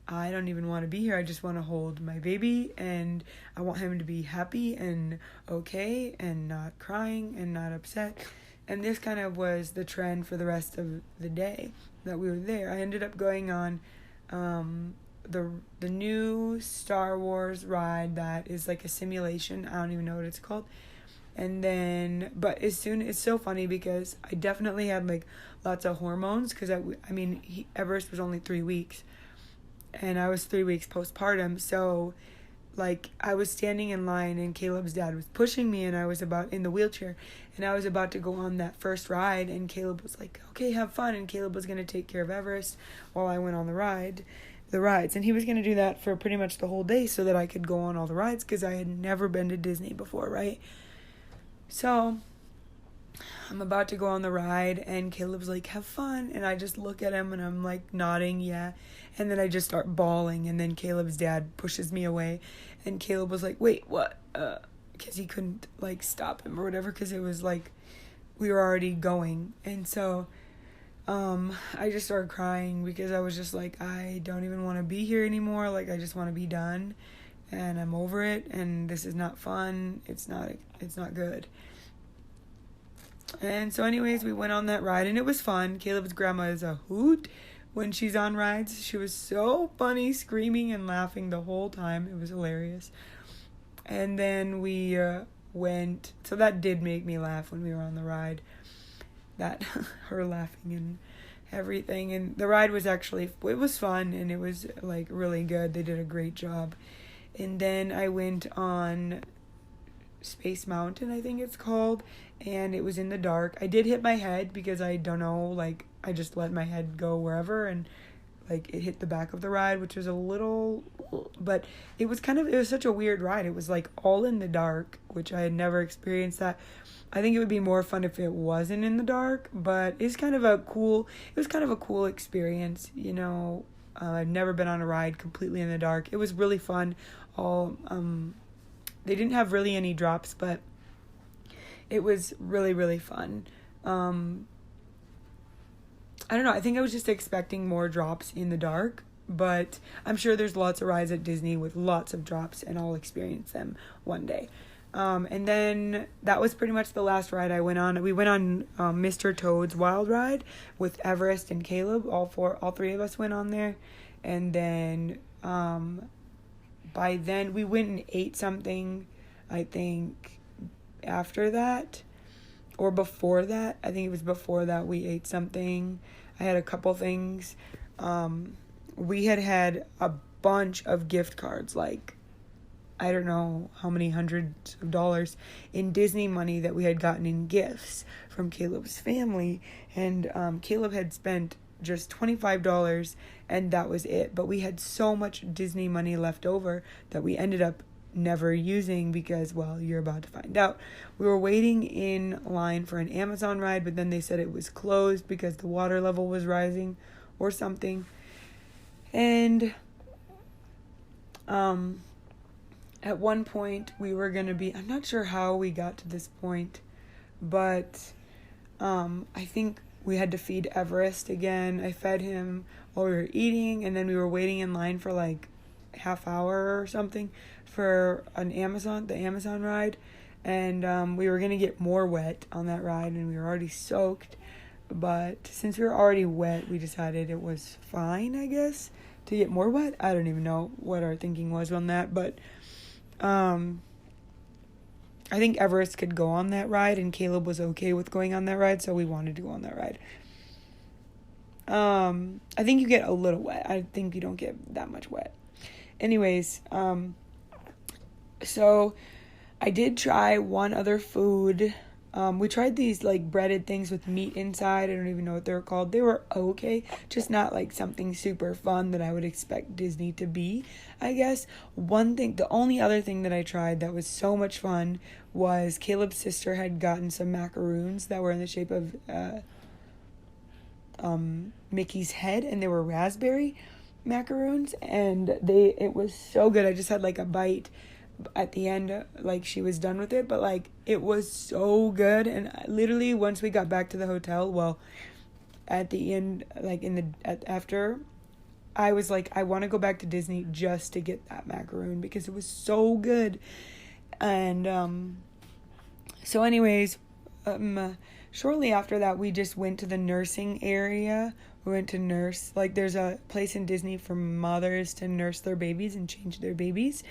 I don't even want to be here. I just want to hold my baby, and I want him to be happy and okay and not crying and not upset. And this kind of was the trend for the rest of the day that we were there. I ended up going on the new Star Wars ride that is like a simulation. I don't even know what it's called. And then, but it's so funny because I definitely had like lots of hormones because Everest was only 3 weeks. And I was 3 weeks postpartum, so like I was standing in line and Caleb's dad was pushing me, and I was about in the wheelchair, and I was about to go on that first ride, and Caleb was like, okay, have fun, and Caleb was going to take care of Everest while I went on the rides, and he was going to do that for pretty much the whole day so that I could go on all the rides because I had never been to Disney before, right? So I'm about to go on the ride, and Caleb's like, have fun, and I just look at him, and I'm like nodding, yeah, and then I just start bawling, and then Caleb's dad pushes me away, and Caleb was like, wait, what, because he couldn't, like, stop him or whatever, because it was, like, we were already going, and so, I just started crying, because I was just like, I don't even want to be here anymore, like, I just want to be done, and I'm over it, and this is not fun, it's not good. And so anyways, we went on that ride, and it was fun. Caleb's grandma is a hoot when she's on rides. She was so funny, screaming and laughing the whole time. It was hilarious. And then we went, so that did make me laugh when we were on the ride. That, her laughing and everything. And the ride was actually, it was fun, and it was like really good. They did a great job. And then I went on Space Mountain, I think it's called, and it was in the dark. I did hit my head because I don't know, like, I just let my head go wherever, and like it hit the back of the ride, which was a little, but it was such a weird ride. It was like all in the dark, which I had never experienced that. I think it would be more fun if it wasn't in the dark, but it was kind of a cool experience, you know. I've never been on a ride completely in the dark. It was really fun. They didn't have really any drops, but it was really, really fun. I don't know. I think I was just expecting more drops in the dark, but I'm sure there's lots of rides at Disney with lots of drops, and I'll experience them one day. And then that was pretty much the last ride I went on. We went on Mr. Toad's Wild Ride with Everest and Caleb. All three of us went on there. And then by then we went and ate something, I think, after that. Or before that. I think it was before that we ate something. I had a couple things. We had a bunch of gift cards, like, I don't know how many hundreds of dollars in Disney money that we had gotten in gifts from Caleb's family. And Caleb had spent just $25, and that was it. But we had so much Disney money left over that we ended up never using because, well, you're about to find out. We were waiting in line for an Amazon ride, but then they said it was closed because the water level was rising or something. And at one point we were going to be, I'm not sure how we got to this point, but I think we had to feed Everest again. I fed him while we were eating, and then we were waiting in line for like half hour or something for the Amazon ride, and we were going to get more wet on that ride, and we were already soaked, but since we were already wet, we decided it was fine, I guess, to get more wet. I don't even know what our thinking was on that, but I think Everest could go on that ride, and Caleb was okay with going on that ride, so we wanted to go on that ride. I think you get a little wet. I think you don't get that much wet. Anyways, so I did try one other food. We tried these like breaded things with meat inside. I don't even know what they're called. They were okay, just not like something super fun that I would expect Disney to be, I guess. The only other thing that I tried that was so much fun was Caleb's sister had gotten some macaroons that were in the shape of Mickey's head, and they were raspberry. macaroons, and it was so good. I just had like a bite at the end, like she was done with it, but like it was so good. And literally once we got back to the hotel, well, at the end, like after, I was like, I want to go back to Disney just to get that macaroon because it was so good. And so anyways, shortly after that, we just went to the nursing area. We went to nurse, like there's a place in Disney for mothers to nurse their babies and change their babies.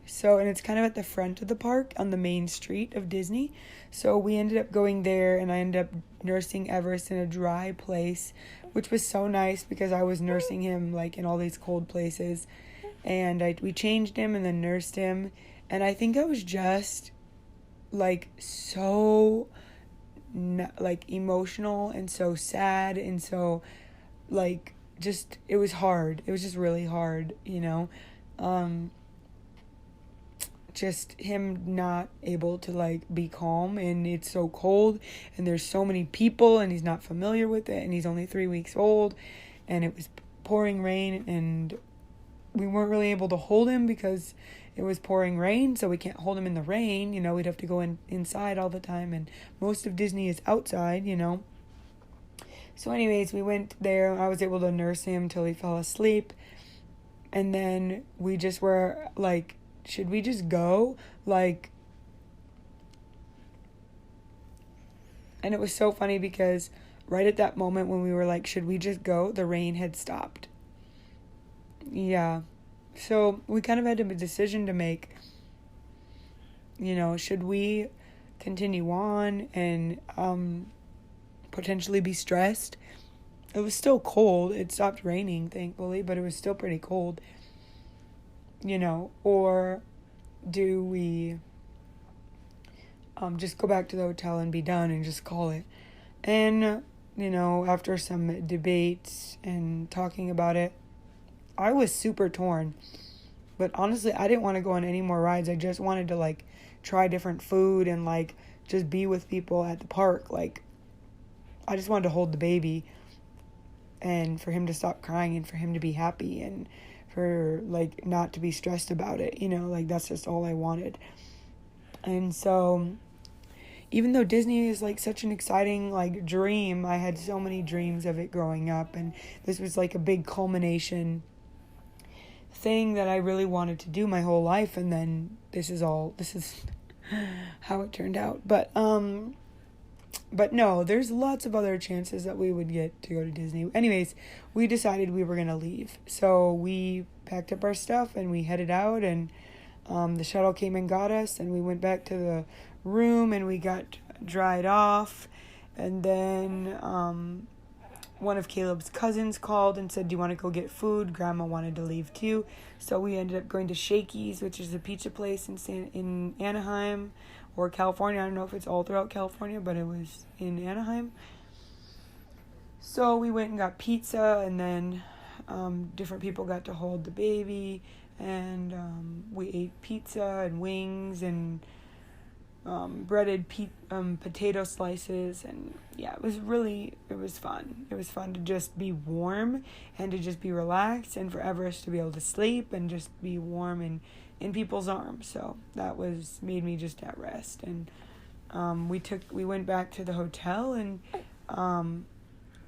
So, and it's kind of at the front of the park on the main street of Disney. So we ended up going there, and I ended up nursing Everest in a dry place, which was so nice because I was nursing him like in all these cold places. And we changed him and then nursed him. And I think I was just like so like emotional and so sad and so like just, it was hard. It was just really hard, just him not able to like be calm, and it's so cold and there's so many people and he's not familiar with it, and he's only 3 weeks old, and it was pouring rain, and we weren't really able to hold him because it was pouring rain, so we can't hold him in the rain, we'd have to go inside all the time, and most of Disney is outside. So anyways, we went there. I was able to nurse him till he fell asleep, and then we just were like, should we just go? Like, and it was so funny because right at that moment when we were like, should we just go? The rain had stopped. Yeah. So we kind of had a decision to make. Should we continue on and potentially be stressed? It was still cold. It stopped raining, thankfully, but it was still pretty cold. Or do we just go back to the hotel and be done and just call it? And, after some debates and talking about it, I was super torn. But honestly, I didn't want to go on any more rides. I just wanted to, like, try different food and, like, just be with people at the park. Like, I just wanted to hold the baby and for him to stop crying and for him to be happy and for like not to be stressed about it, like that's just all I wanted. And so even though Disney is like such an exciting like dream, I had so many dreams of it growing up, and this was like a big culmination thing that I really wanted to do my whole life, and then this is how it turned out. But no, there's lots of other chances that we would get to go to Disney. Anyways, we decided we were going to leave. So we packed up our stuff and we headed out, and the shuttle came and got us, and we went back to the room and we got dried off. And then one of Caleb's cousins called and said, do you want to go get food? Grandma wanted to leave too. So we ended up going to Shakey's, which is a pizza place in Anaheim or California. I don't know if it's all throughout California, but it was in Anaheim. So we went and got pizza, and then different people got to hold the baby, and we ate pizza and wings and breaded potato slices, and yeah, it was fun. It was fun to just be warm and to just be relaxed, and for Everest to be able to sleep and just be warm and in people's arms. So that made me just at rest. And we went back to the hotel, and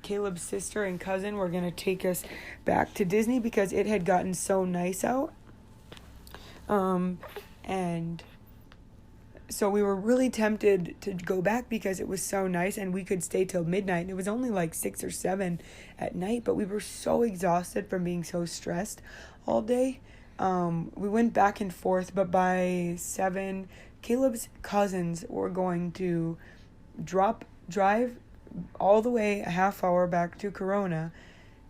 Caleb's sister and cousin were going to take us back to Disney because it had gotten so nice out. And so we were really tempted to go back because it was so nice and we could stay till midnight. It was only like 6 or 7 at night, but we were so exhausted from being so stressed all day. We went back and forth, but by 7, Caleb's cousins were going to drive all the way a half hour back to Corona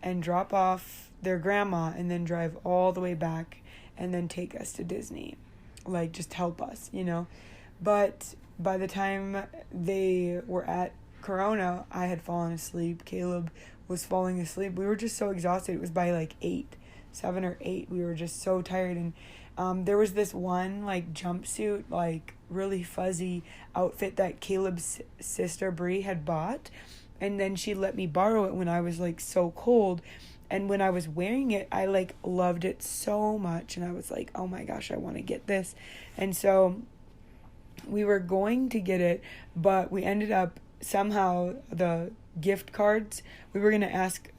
and drop off their grandma and then drive all the way back and then take us to Disney. Like, just help us, But by the time they were at Corona, I had fallen asleep. Caleb was falling asleep. We were just so exhausted. It was by like 7 or 8. We were just so tired. And there was this one like jumpsuit, like really fuzzy outfit that Caleb's sister Bree had bought. And then she let me borrow it when I was like so cold. And when I was wearing it, I like loved it so much, and I was like, oh my gosh, I want to get this. And so we were going to get it, but we ended up somehow the gift cards, we were going to ask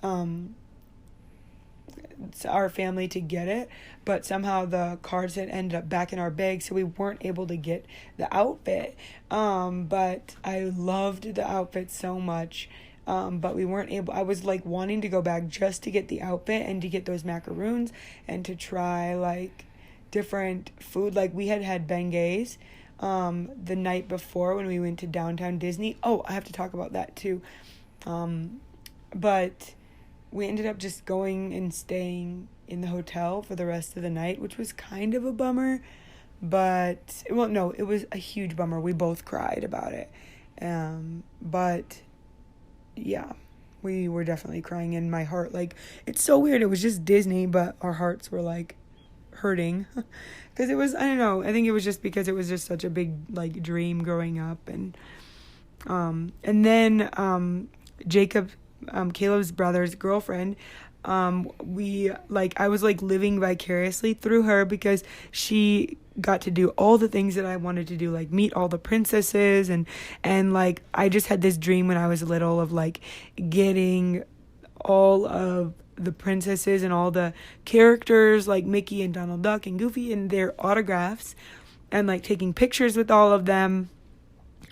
our family to get it, but somehow the cards had ended up back in our bag, so we weren't able to get the outfit. But I loved the outfit so much. But we weren't able, I was like wanting to go back just to get the outfit and to get those macaroons and to try like different food. Like we had beignets the night before when we went to Downtown Disney. Oh, I have to talk about that too. But we ended up just going and staying in the hotel for the rest of the night, which was kind of a bummer. But, well, no, it was a huge bummer. We both cried about it. But, yeah, we were definitely crying in my heart. Like, it's so weird. It was just Disney, but our hearts were, like, hurting. Because it was, I don't know, I think it was just because it was just such a big, like, dream growing up. And then Jacob, Caleb's brother's girlfriend, I was like living vicariously through her because she got to do all the things that I wanted to do, like meet all the princesses, and like I just had this dream when I was little of like getting all of the princesses and all the characters like Mickey and Donald Duck and Goofy and their autographs, and like taking pictures with all of them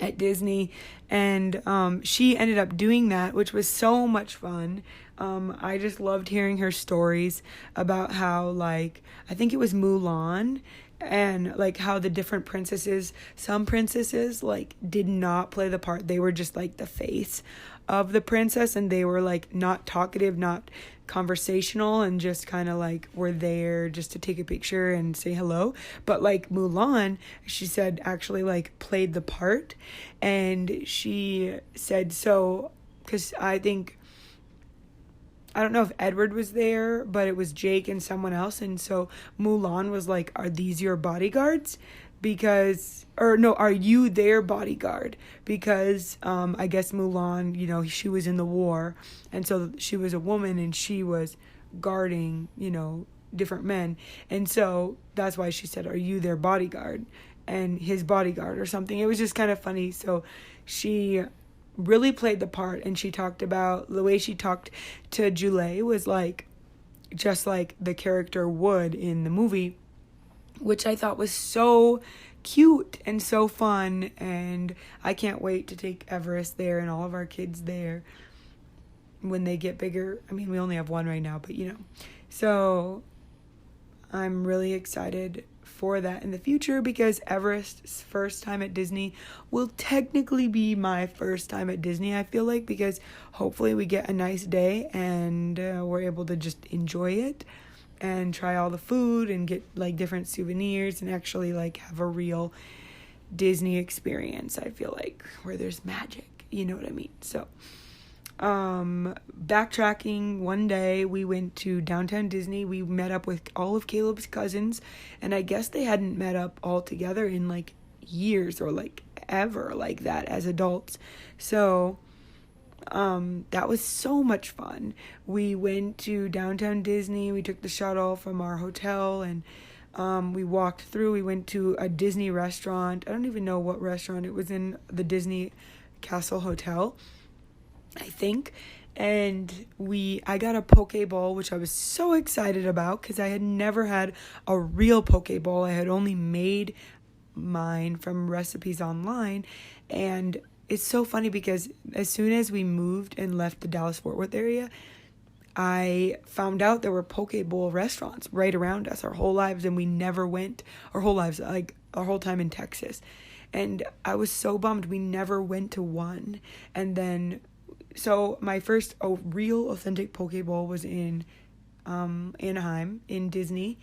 at Disney. And she ended up doing that, which was so much fun. I just loved hearing her stories about how, like, I think it was Mulan, and like how the different princesses, some princesses like did not play the part. They were just like the face of the princess, and they were like not talkative, not conversational, and just kind of like were there just to take a picture and say hello. But like Mulan, she said, actually like played the part. And she said, so because I don't know if Edward was there, but it was Jake and someone else. And so Mulan was like, are these your bodyguards? Are you their bodyguard? Because I guess Mulan, you know, she was in the war. And so she was a woman and she was guarding, you know, different men. And so that's why she said, are you their bodyguard? And his bodyguard or something. It was just kind of funny. So she really played the part, and she talked about the way she talked to Jule was like just like the character would in the movie, which I thought was so cute and so fun. And I can't wait to take Everest there and all of our kids there when they get bigger. I mean, we only have one right now, but you know. So I'm really excited for that in the future, because Everest's first time at Disney will technically be my first time at Disney, I feel like, because hopefully we get a nice day and we're able to just enjoy it and try all the food and get like different souvenirs and actually like have a real Disney experience, I feel like, where there's magic, you know what I mean? So backtracking, one day we went to Downtown Disney. We met up with all of Caleb's cousins, and I guess they hadn't met up all together in like years or like ever like that as adults. So that was so much fun. We went to Downtown Disney. We took the shuttle from our hotel, and we walked through. We went to a Disney restaurant. I don't even know what restaurant. It was in the Disney Castle Hotel, I think. And I got a poke bowl, which I was so excited about because I had never had a real poke bowl. I had only made mine from recipes online. And it's so funny because as soon as we moved and left the Dallas-Fort Worth area, I found out there were poke bowl restaurants right around us our whole lives, and we never went our whole lives, like our whole time in Texas. And I was so bummed we never went to one. And then so my first real authentic poke bowl was in Anaheim in Disney.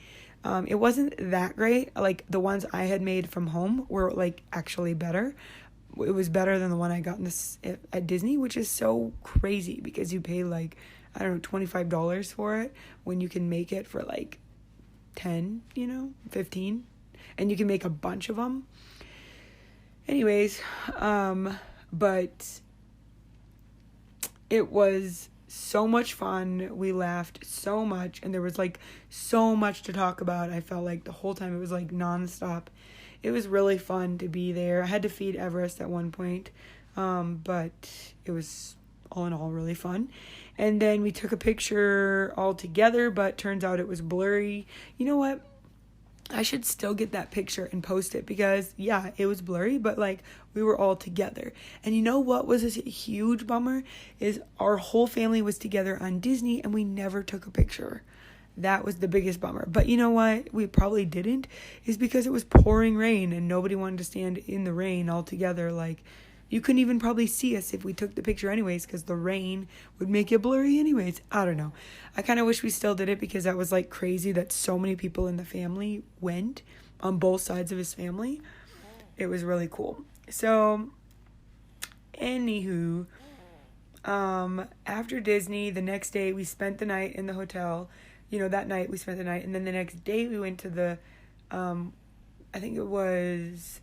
It wasn't that great. Like the ones I had made from home were like actually better. It was better than the one I got at Disney, which is so crazy because you pay like, I don't know, $25 for it when you can make it for like 10, 15, and you can make a bunch of them. Anyways, but it was so much fun. We laughed so much, and there was like so much to talk about. I felt like the whole time it was like nonstop. It was really fun to be there. I had to feed Everest at one point, but it was all in all really fun. And then we took a picture all together, but turns out it was blurry. You know what? I should still get that picture and post it because, yeah, it was blurry, but like we were all together. And you know what was a huge bummer is our whole family was together on Disney and we never took a picture. That was the biggest bummer. But you know what? We probably didn't is because it was pouring rain and nobody wanted to stand in the rain all together. Like, you couldn't even probably see us if we took the picture anyways because the rain would make it blurry anyways. I don't know. I kind of wish we still did it because that was like crazy that so many people in the family went on both sides of his family. It was really cool. So, anywho, after Disney, the next day we spent the night in the hotel. That night we spent the night, and then the next day we went to the, I think it was,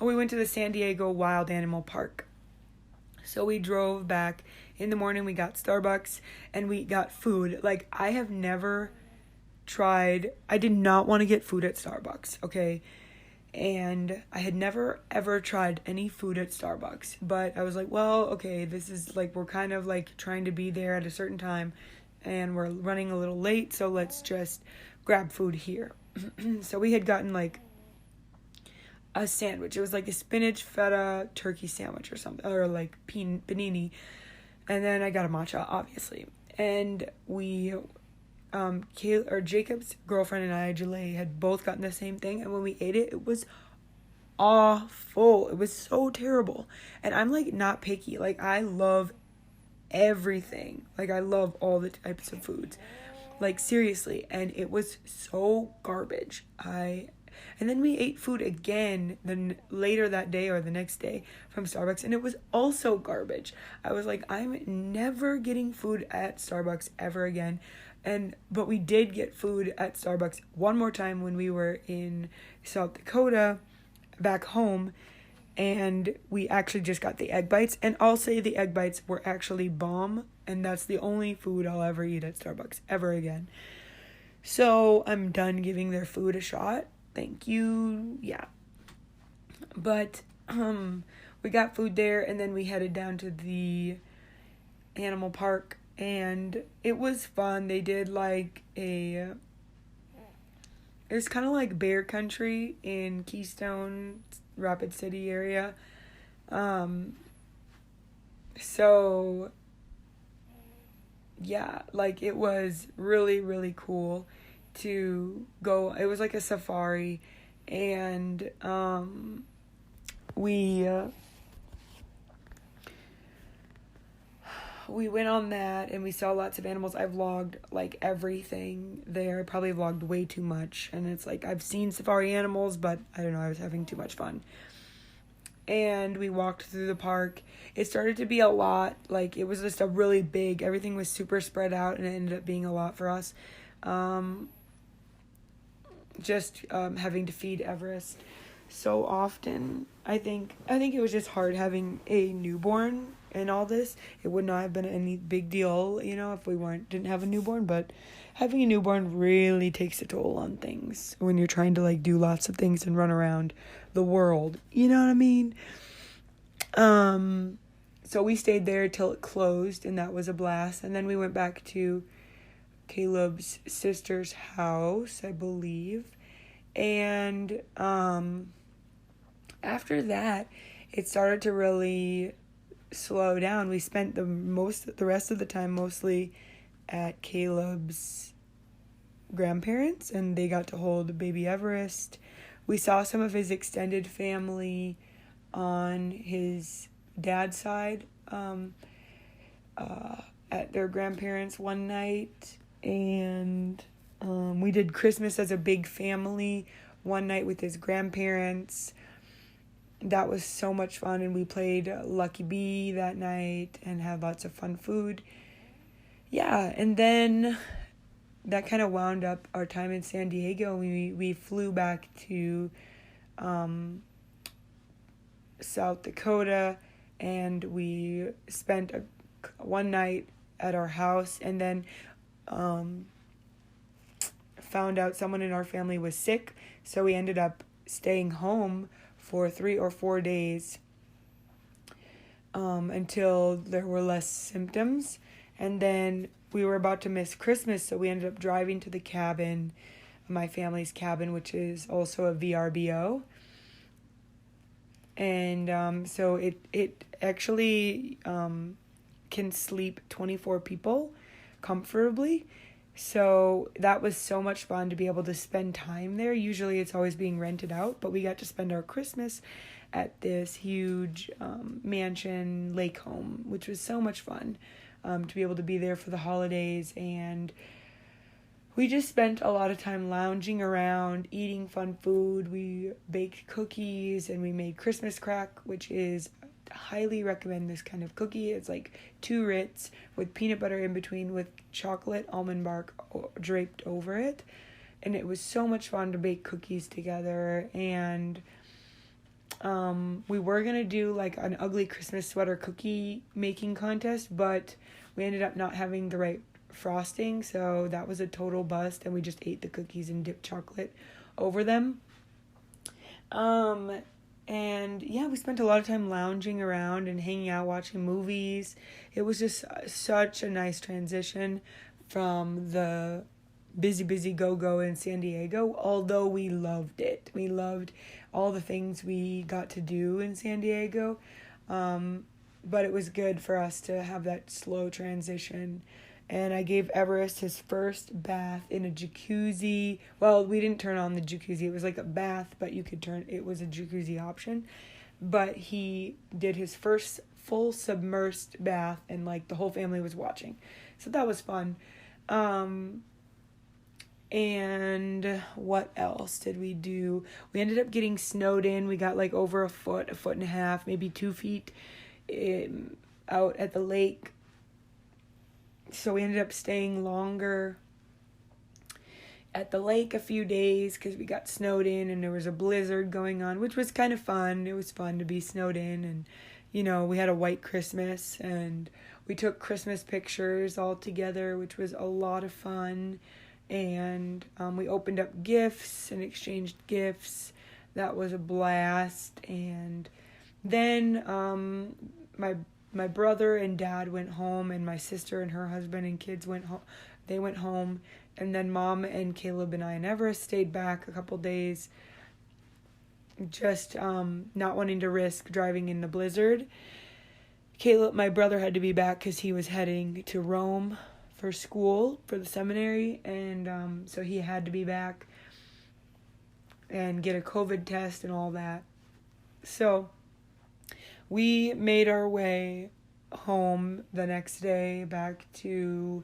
we went to the San Diego Wild Animal Park. So we drove back in the morning. We got Starbucks and we got food. Like, I have never tried, I did not want to get food at Starbucks, okay? And I had never ever tried any food at Starbucks. But I was like, well, okay, this is like, we're kind of like trying to be there at a certain time and we're running a little late, so let's just grab food here. So we had gotten like a sandwich. It was like a spinach feta turkey sandwich or something, or like panini. And then I got a matcha, obviously. And we, Jacob's girlfriend and I, Jalea, had both gotten the same thing. And when we ate it, it was awful. It was so terrible. And I'm like not picky. Like, I love everything. Like, I love all the types of foods. Like, seriously. And it was so garbage. And then we ate food again then later that day or the next day from Starbucks, and it was also garbage. I was like, I'm never getting food at Starbucks ever again. But we did get food at Starbucks one more time when we were in South Dakota back home, and we actually just got the egg bites. And I'll say the egg bites were actually bomb, and that's the only food I'll ever eat at Starbucks ever again. So I'm done giving their food a shot. Thank you. Yeah. But we got food there, and then we headed down to the animal park, and it was fun. They did like it's kind of like bear country in Keystone, Rapid City area. So yeah, like it was really, really cool to go. It was like a safari, and we went on that and we saw lots of animals. I vlogged like everything there. I probably vlogged way too much, and it's like I've seen safari animals, but I don't know, I was having too much fun. And we walked through the park. It started to be a lot. Like, it was just a really big, everything was super spread out, and it ended up being a lot for us. Having to feed Everest so often. I think it was just hard having a newborn and all this. It would not have been any big deal, if we didn't have a newborn, but having a newborn really takes a toll on things when you're trying to like do lots of things and run around the world. You know what I mean? So we stayed there till it closed, and that was a blast. And then we went back to Caleb's sister's house, I believe. And after that, it started to really slow down. We spent the rest of the time mostly at Caleb's grandparents, and they got to hold baby Everest. We saw some of his extended family on his dad's side at their grandparents one night, and we did Christmas as a big family one night with his grandparents. That was so much fun, and we played Lucky Bee that night and had lots of fun food. Yeah, and then that kind of wound up our time in San Diego. We flew back to South Dakota, and we spent a one night at our house, and then found out someone in our family was sick, so we ended up staying home for 3 or 4 days until there were less symptoms. And then we were about to miss Christmas, so we ended up driving to the cabin, my family's cabin, which is also a VRBO. And so it actually can sleep 24 people comfortably. So that was so much fun to be able to spend time there. Usually it's always being rented out, but we got to spend our Christmas at this huge mansion lake home, which was so much fun to be able to be there for the holidays. And we just spent a lot of time lounging around, eating fun food. We baked cookies and we made Christmas crack, which is, highly recommend this kind of cookie. It's like 2 Ritz with peanut butter in between with chocolate almond bark draped over it. And it was so much fun to bake cookies together. And we were going to do like an ugly Christmas sweater cookie making contest, but we ended up not having the right frosting, so that was a total bust, and we just ate the cookies and dipped chocolate over them. And yeah, we spent a lot of time lounging around and hanging out, watching movies. It was just such a nice transition from the busy go-go in San Diego, although we loved it. We loved all the things we got to do in San Diego, but it was good for us to have that slow transition. And I gave Everest his first bath in a jacuzzi. Well, we didn't turn on the jacuzzi. It was like a bath, but it was a jacuzzi option. But he did his first full submersed bath, and like the whole family was watching. So that was fun. And what else did we do? We ended up getting snowed in. We got like over a foot and a half, maybe 2 feet out at the lake. So we ended up staying longer at the lake a few days because we got snowed in and there was a blizzard going on, which was kind of fun. It was fun to be snowed in, and, you know, we had a white Christmas and we took Christmas pictures all together, which was a lot of fun. And we opened up gifts and exchanged gifts. That was a blast. And then my brother and dad went home, and my sister and her husband and kids went home. They went home, and then Mom and Caleb and I and Everest stayed back a couple days, just not wanting to risk driving in the blizzard. My brother had to be back because he was heading to Rome for school, for the seminary, and so he had to be back and get a COVID test and all that. So we made our way home the next day back to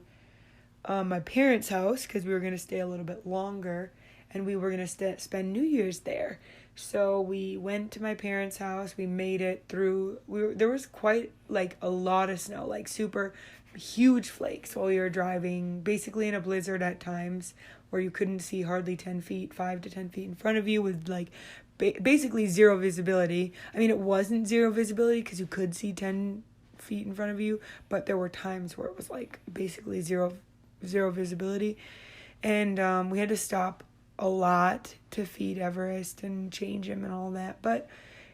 my parents' house because we were going to stay a little bit longer, and we were going to spend New Year's there. So we went to my parents' house. We made it through. There was quite like a lot of snow, like super huge flakes while we were driving, basically in a blizzard at times where you couldn't see hardly 5 to 10 feet in front of you with like basically zero visibility. I mean, it wasn't zero visibility because you could see 10 feet in front of you, but there were times where it was like basically zero visibility. And we had to stop a lot to feed Everest and change him and all that, but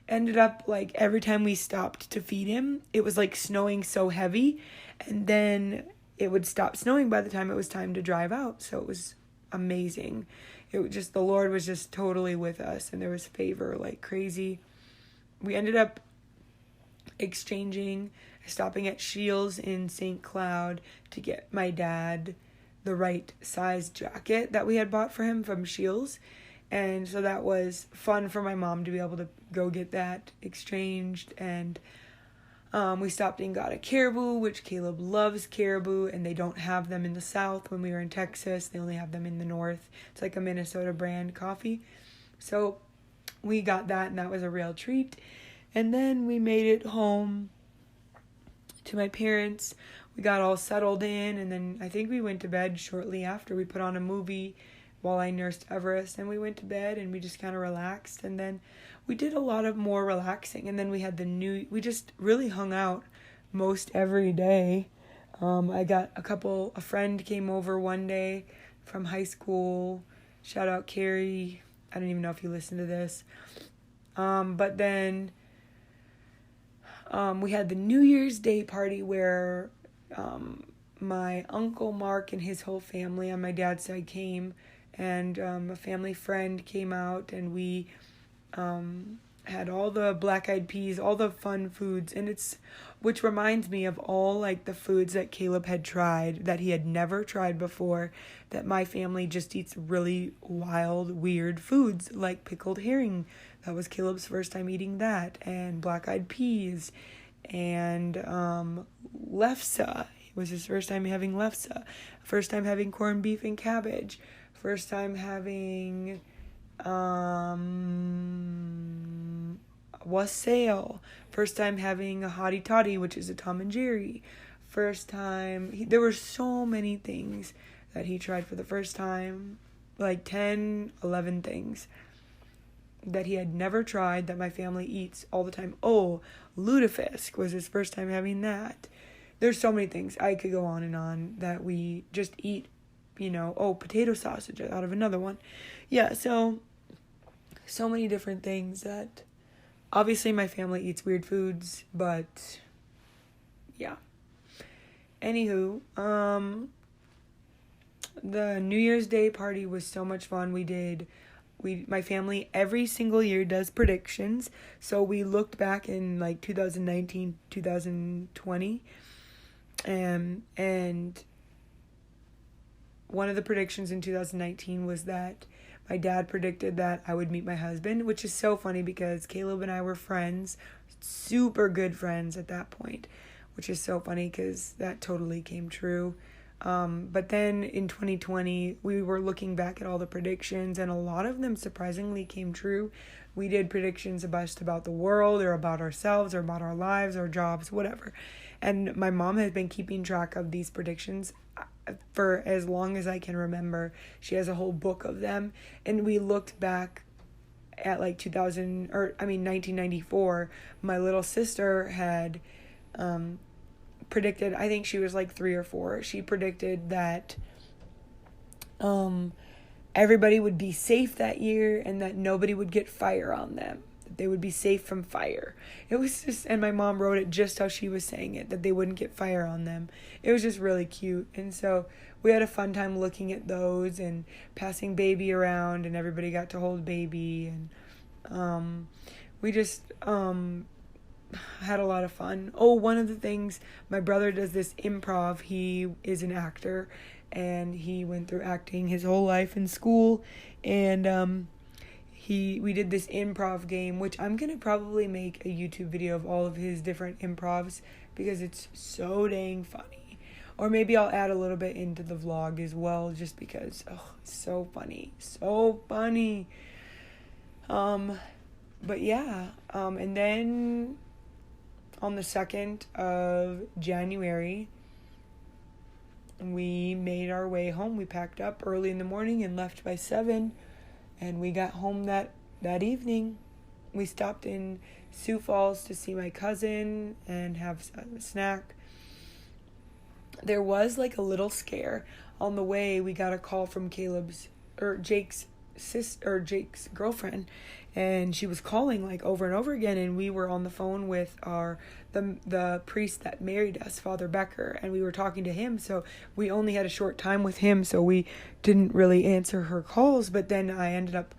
ended up like every time we stopped to feed him, it was like snowing so heavy, and then it would stop snowing by the time it was time to drive out. So it was amazing. It was just, the Lord was just totally with us, and there was favor like crazy. We ended up stopping at Shields in St. Cloud to get my dad the right size jacket that we had bought for him from Shields. And so that was fun for my mom to be able to go get that exchanged. And we stopped and got a caribou, which Caleb loves caribou, and they don't have them in the South. When we were in Texas, they only have them in the North. It's like a Minnesota brand coffee. So we got that, and that was a real treat. And then we made it home to my parents. We got all settled in, and then I think we went to bed shortly after. We put on a movie while I nursed Everest, and we went to bed, and we just kind of relaxed. And then we did a lot of more relaxing, and then we had we just really hung out most every day. I got a friend came over one day from high school. Shout out Carrie. I don't even know if you listen to this. But then we had the New Year's Day party where my Uncle Mark and his whole family on my dad's side came, and a family friend came out, and we had all the black eyed peas, all the fun foods, and which reminds me of all like the foods that Caleb had tried that he had never tried before, that my family just eats really wild, weird foods like pickled herring. That was Caleb's first time eating that, and black eyed peas, and lefse. It was his first time having lefse, first time having corned beef and cabbage, first time having wassail, first time having a hottie toddy, which is a Tom and Jerry, first time, there were so many things that he tried for the first time, like 10, 11 things that he had never tried that my family eats all the time. Oh, lutefisk was his first time having that. There's so many things. I could go on that we just eat, potato sausage out of another one. Yeah, so many different things that obviously my family eats weird foods, but yeah. Anywho, the New Year's Day party was so much fun. My family every single year does predictions. So we looked back in like 2019, 2020, and one of the predictions in 2019 was that my dad predicted that I would meet my husband, which is so funny because Caleb and I were friends, super good friends at that point, which is so funny because that totally came true. But then in 2020, we were looking back at all the predictions, and a lot of them surprisingly came true. We did predictions about the world, or about ourselves, or about our lives, our jobs, whatever. And my mom has been keeping track of these predictions for as long as I can remember. She has a whole book of them, and we looked back at like 1994. My little sister had predicted, I think she was like 3 or 4, she predicted that everybody would be safe that year and that nobody would get fire on them. They would be safe from fire. It was just, and my mom wrote it just how she was saying it, that they wouldn't get fire on them. It was just really cute. And so we had a fun time looking at those and passing baby around, and everybody got to hold baby, and we just had a lot of fun. Oh, one of the things, my brother does this improv. He is an actor, and he went through acting his whole life in school, and we did this improv game, which I'm gonna probably make a YouTube video of all of his different improvs because it's so dang funny. Or maybe I'll add a little bit into the vlog as well, just because it's so funny. But yeah, and then on the 2nd of January, we made our way home. We packed up early in the morning and left by 7, and we got home that evening. We stopped in Sioux Falls to see my cousin and have a snack. There was like a little scare. On the way, we got a call from Jake's girlfriend, and she was calling like over and over again, and we were on the phone with the priest that married us, Father Becker, and we were talking to him. So we only had a short time with him, so we didn't really answer her calls. But then I ended up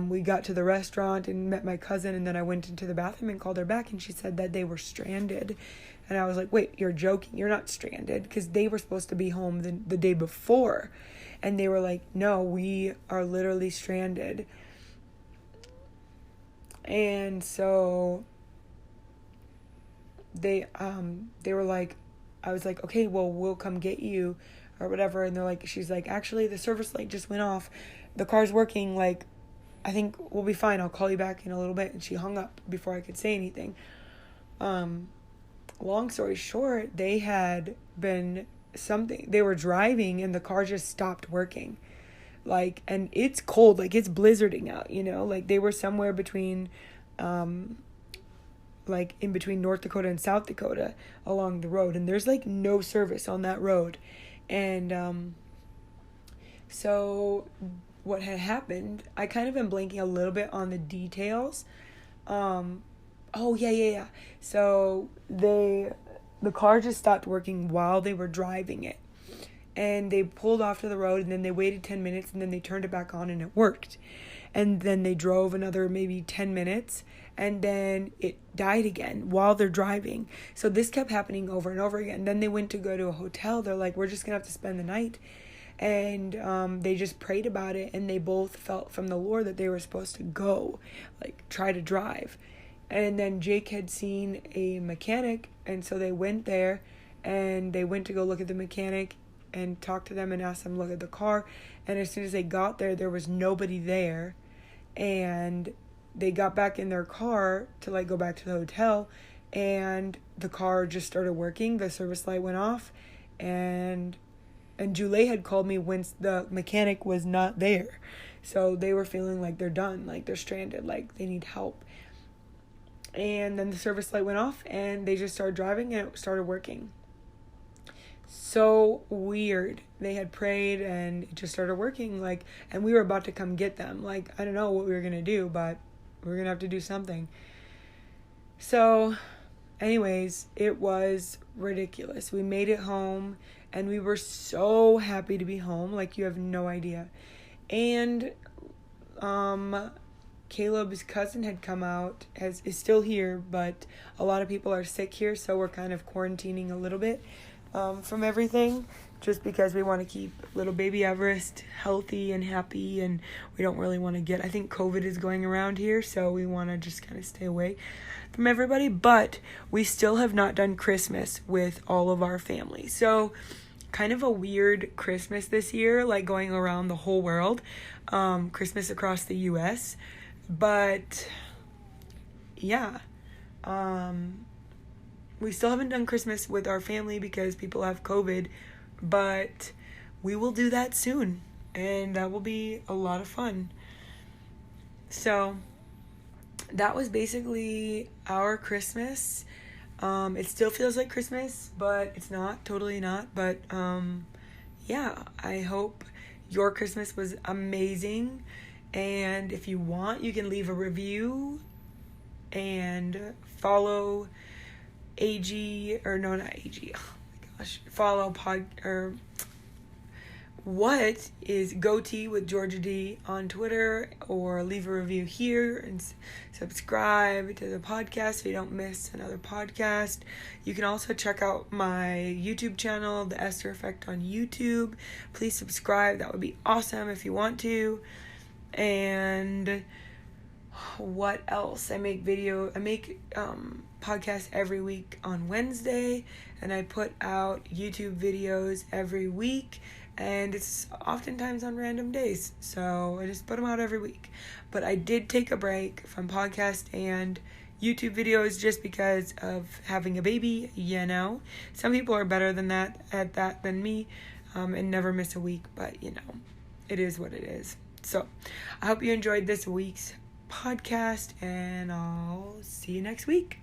we got to the restaurant and met my cousin, and then I went into the bathroom and called her back, and she said that they were stranded. And I was like, wait, you're joking, you're not stranded, because they were supposed to be home the day before. And they were like, no, we are literally stranded. And so they were like, I was like, okay, well, we'll come get you or whatever. And she's like, actually, the service light just went off. The car's working. Like, I think we'll be fine. I'll call you back in a little bit. And she hung up before I could say anything. Long story short, they were driving and the car just stopped working. Like, and it's cold, like it's blizzarding out, like they were somewhere between like in between North Dakota and South Dakota along the road, and there's like no service on that road. And so what had happened, I kind of am blanking a little bit on the details. So the car just stopped working while they were driving it, and they pulled off to the road, and then they waited 10 minutes, and then they turned it back on and it worked. And then they drove another maybe 10 minutes, and then it died again while they're driving. So this kept happening over and over again. Then they went to go to a hotel. They're like, we're just going to have to spend the night. And they just prayed about it, and they both felt from the Lord that they were supposed to go, like, try to drive. And then Jake had seen a mechanic, and so they went there, and they went to go look at the mechanic and talk to them and ask them to look at the car. And as soon as they got there, there was nobody there. And they got back in their car to like go back to the hotel, and the car just started working. The service light went off, and Julie had called me when the mechanic was not there. So they were feeling like they're done, like they're stranded, like they need help. And then the service light went off, and they just started driving, and it started working. So weird. They had prayed, and it just started working, like, and we were about to come get them. Like, I don't know what we were going to do, but we were going to have to do something. So anyways, it was ridiculous. We made it home, and we were so happy to be home, like you have no idea. And Caleb's cousin had come out, is still here, but a lot of people are sick here, so we're kind of quarantining a little bit from everything, just because we want to keep little baby Everest healthy and happy, and we don't really want to I think COVID is going around here, so we want to just kind of stay away from everybody. But we still have not done Christmas with all of our family, so kind of a weird Christmas this year, like going around the whole world, Christmas across the US. But yeah, we still haven't done Christmas with our family because people have COVID, but we will do that soon, and that will be a lot of fun. So that was basically our Christmas. It still feels like Christmas, but it's not, totally not. But yeah, I hope your Christmas was amazing. And if you want, you can leave a review and follow AG, or no, not AG. Oh my gosh, follow what is Goatee with Georgia D on Twitter, or leave a review here and subscribe to the podcast so you don't miss another podcast. You can also check out my YouTube channel, The Esther Effect on YouTube. Please subscribe. That would be awesome if you want to. And what else? I make podcasts every week on Wednesday, and I put out YouTube videos every week, and it's oftentimes on random days, so I just put them out every week. But I did take a break from podcast and YouTube videos just because of having a baby, you know. Some people are better than than me, and never miss a week, but you know, it is what it is. So I hope you enjoyed this week's podcast, and I'll see you next week.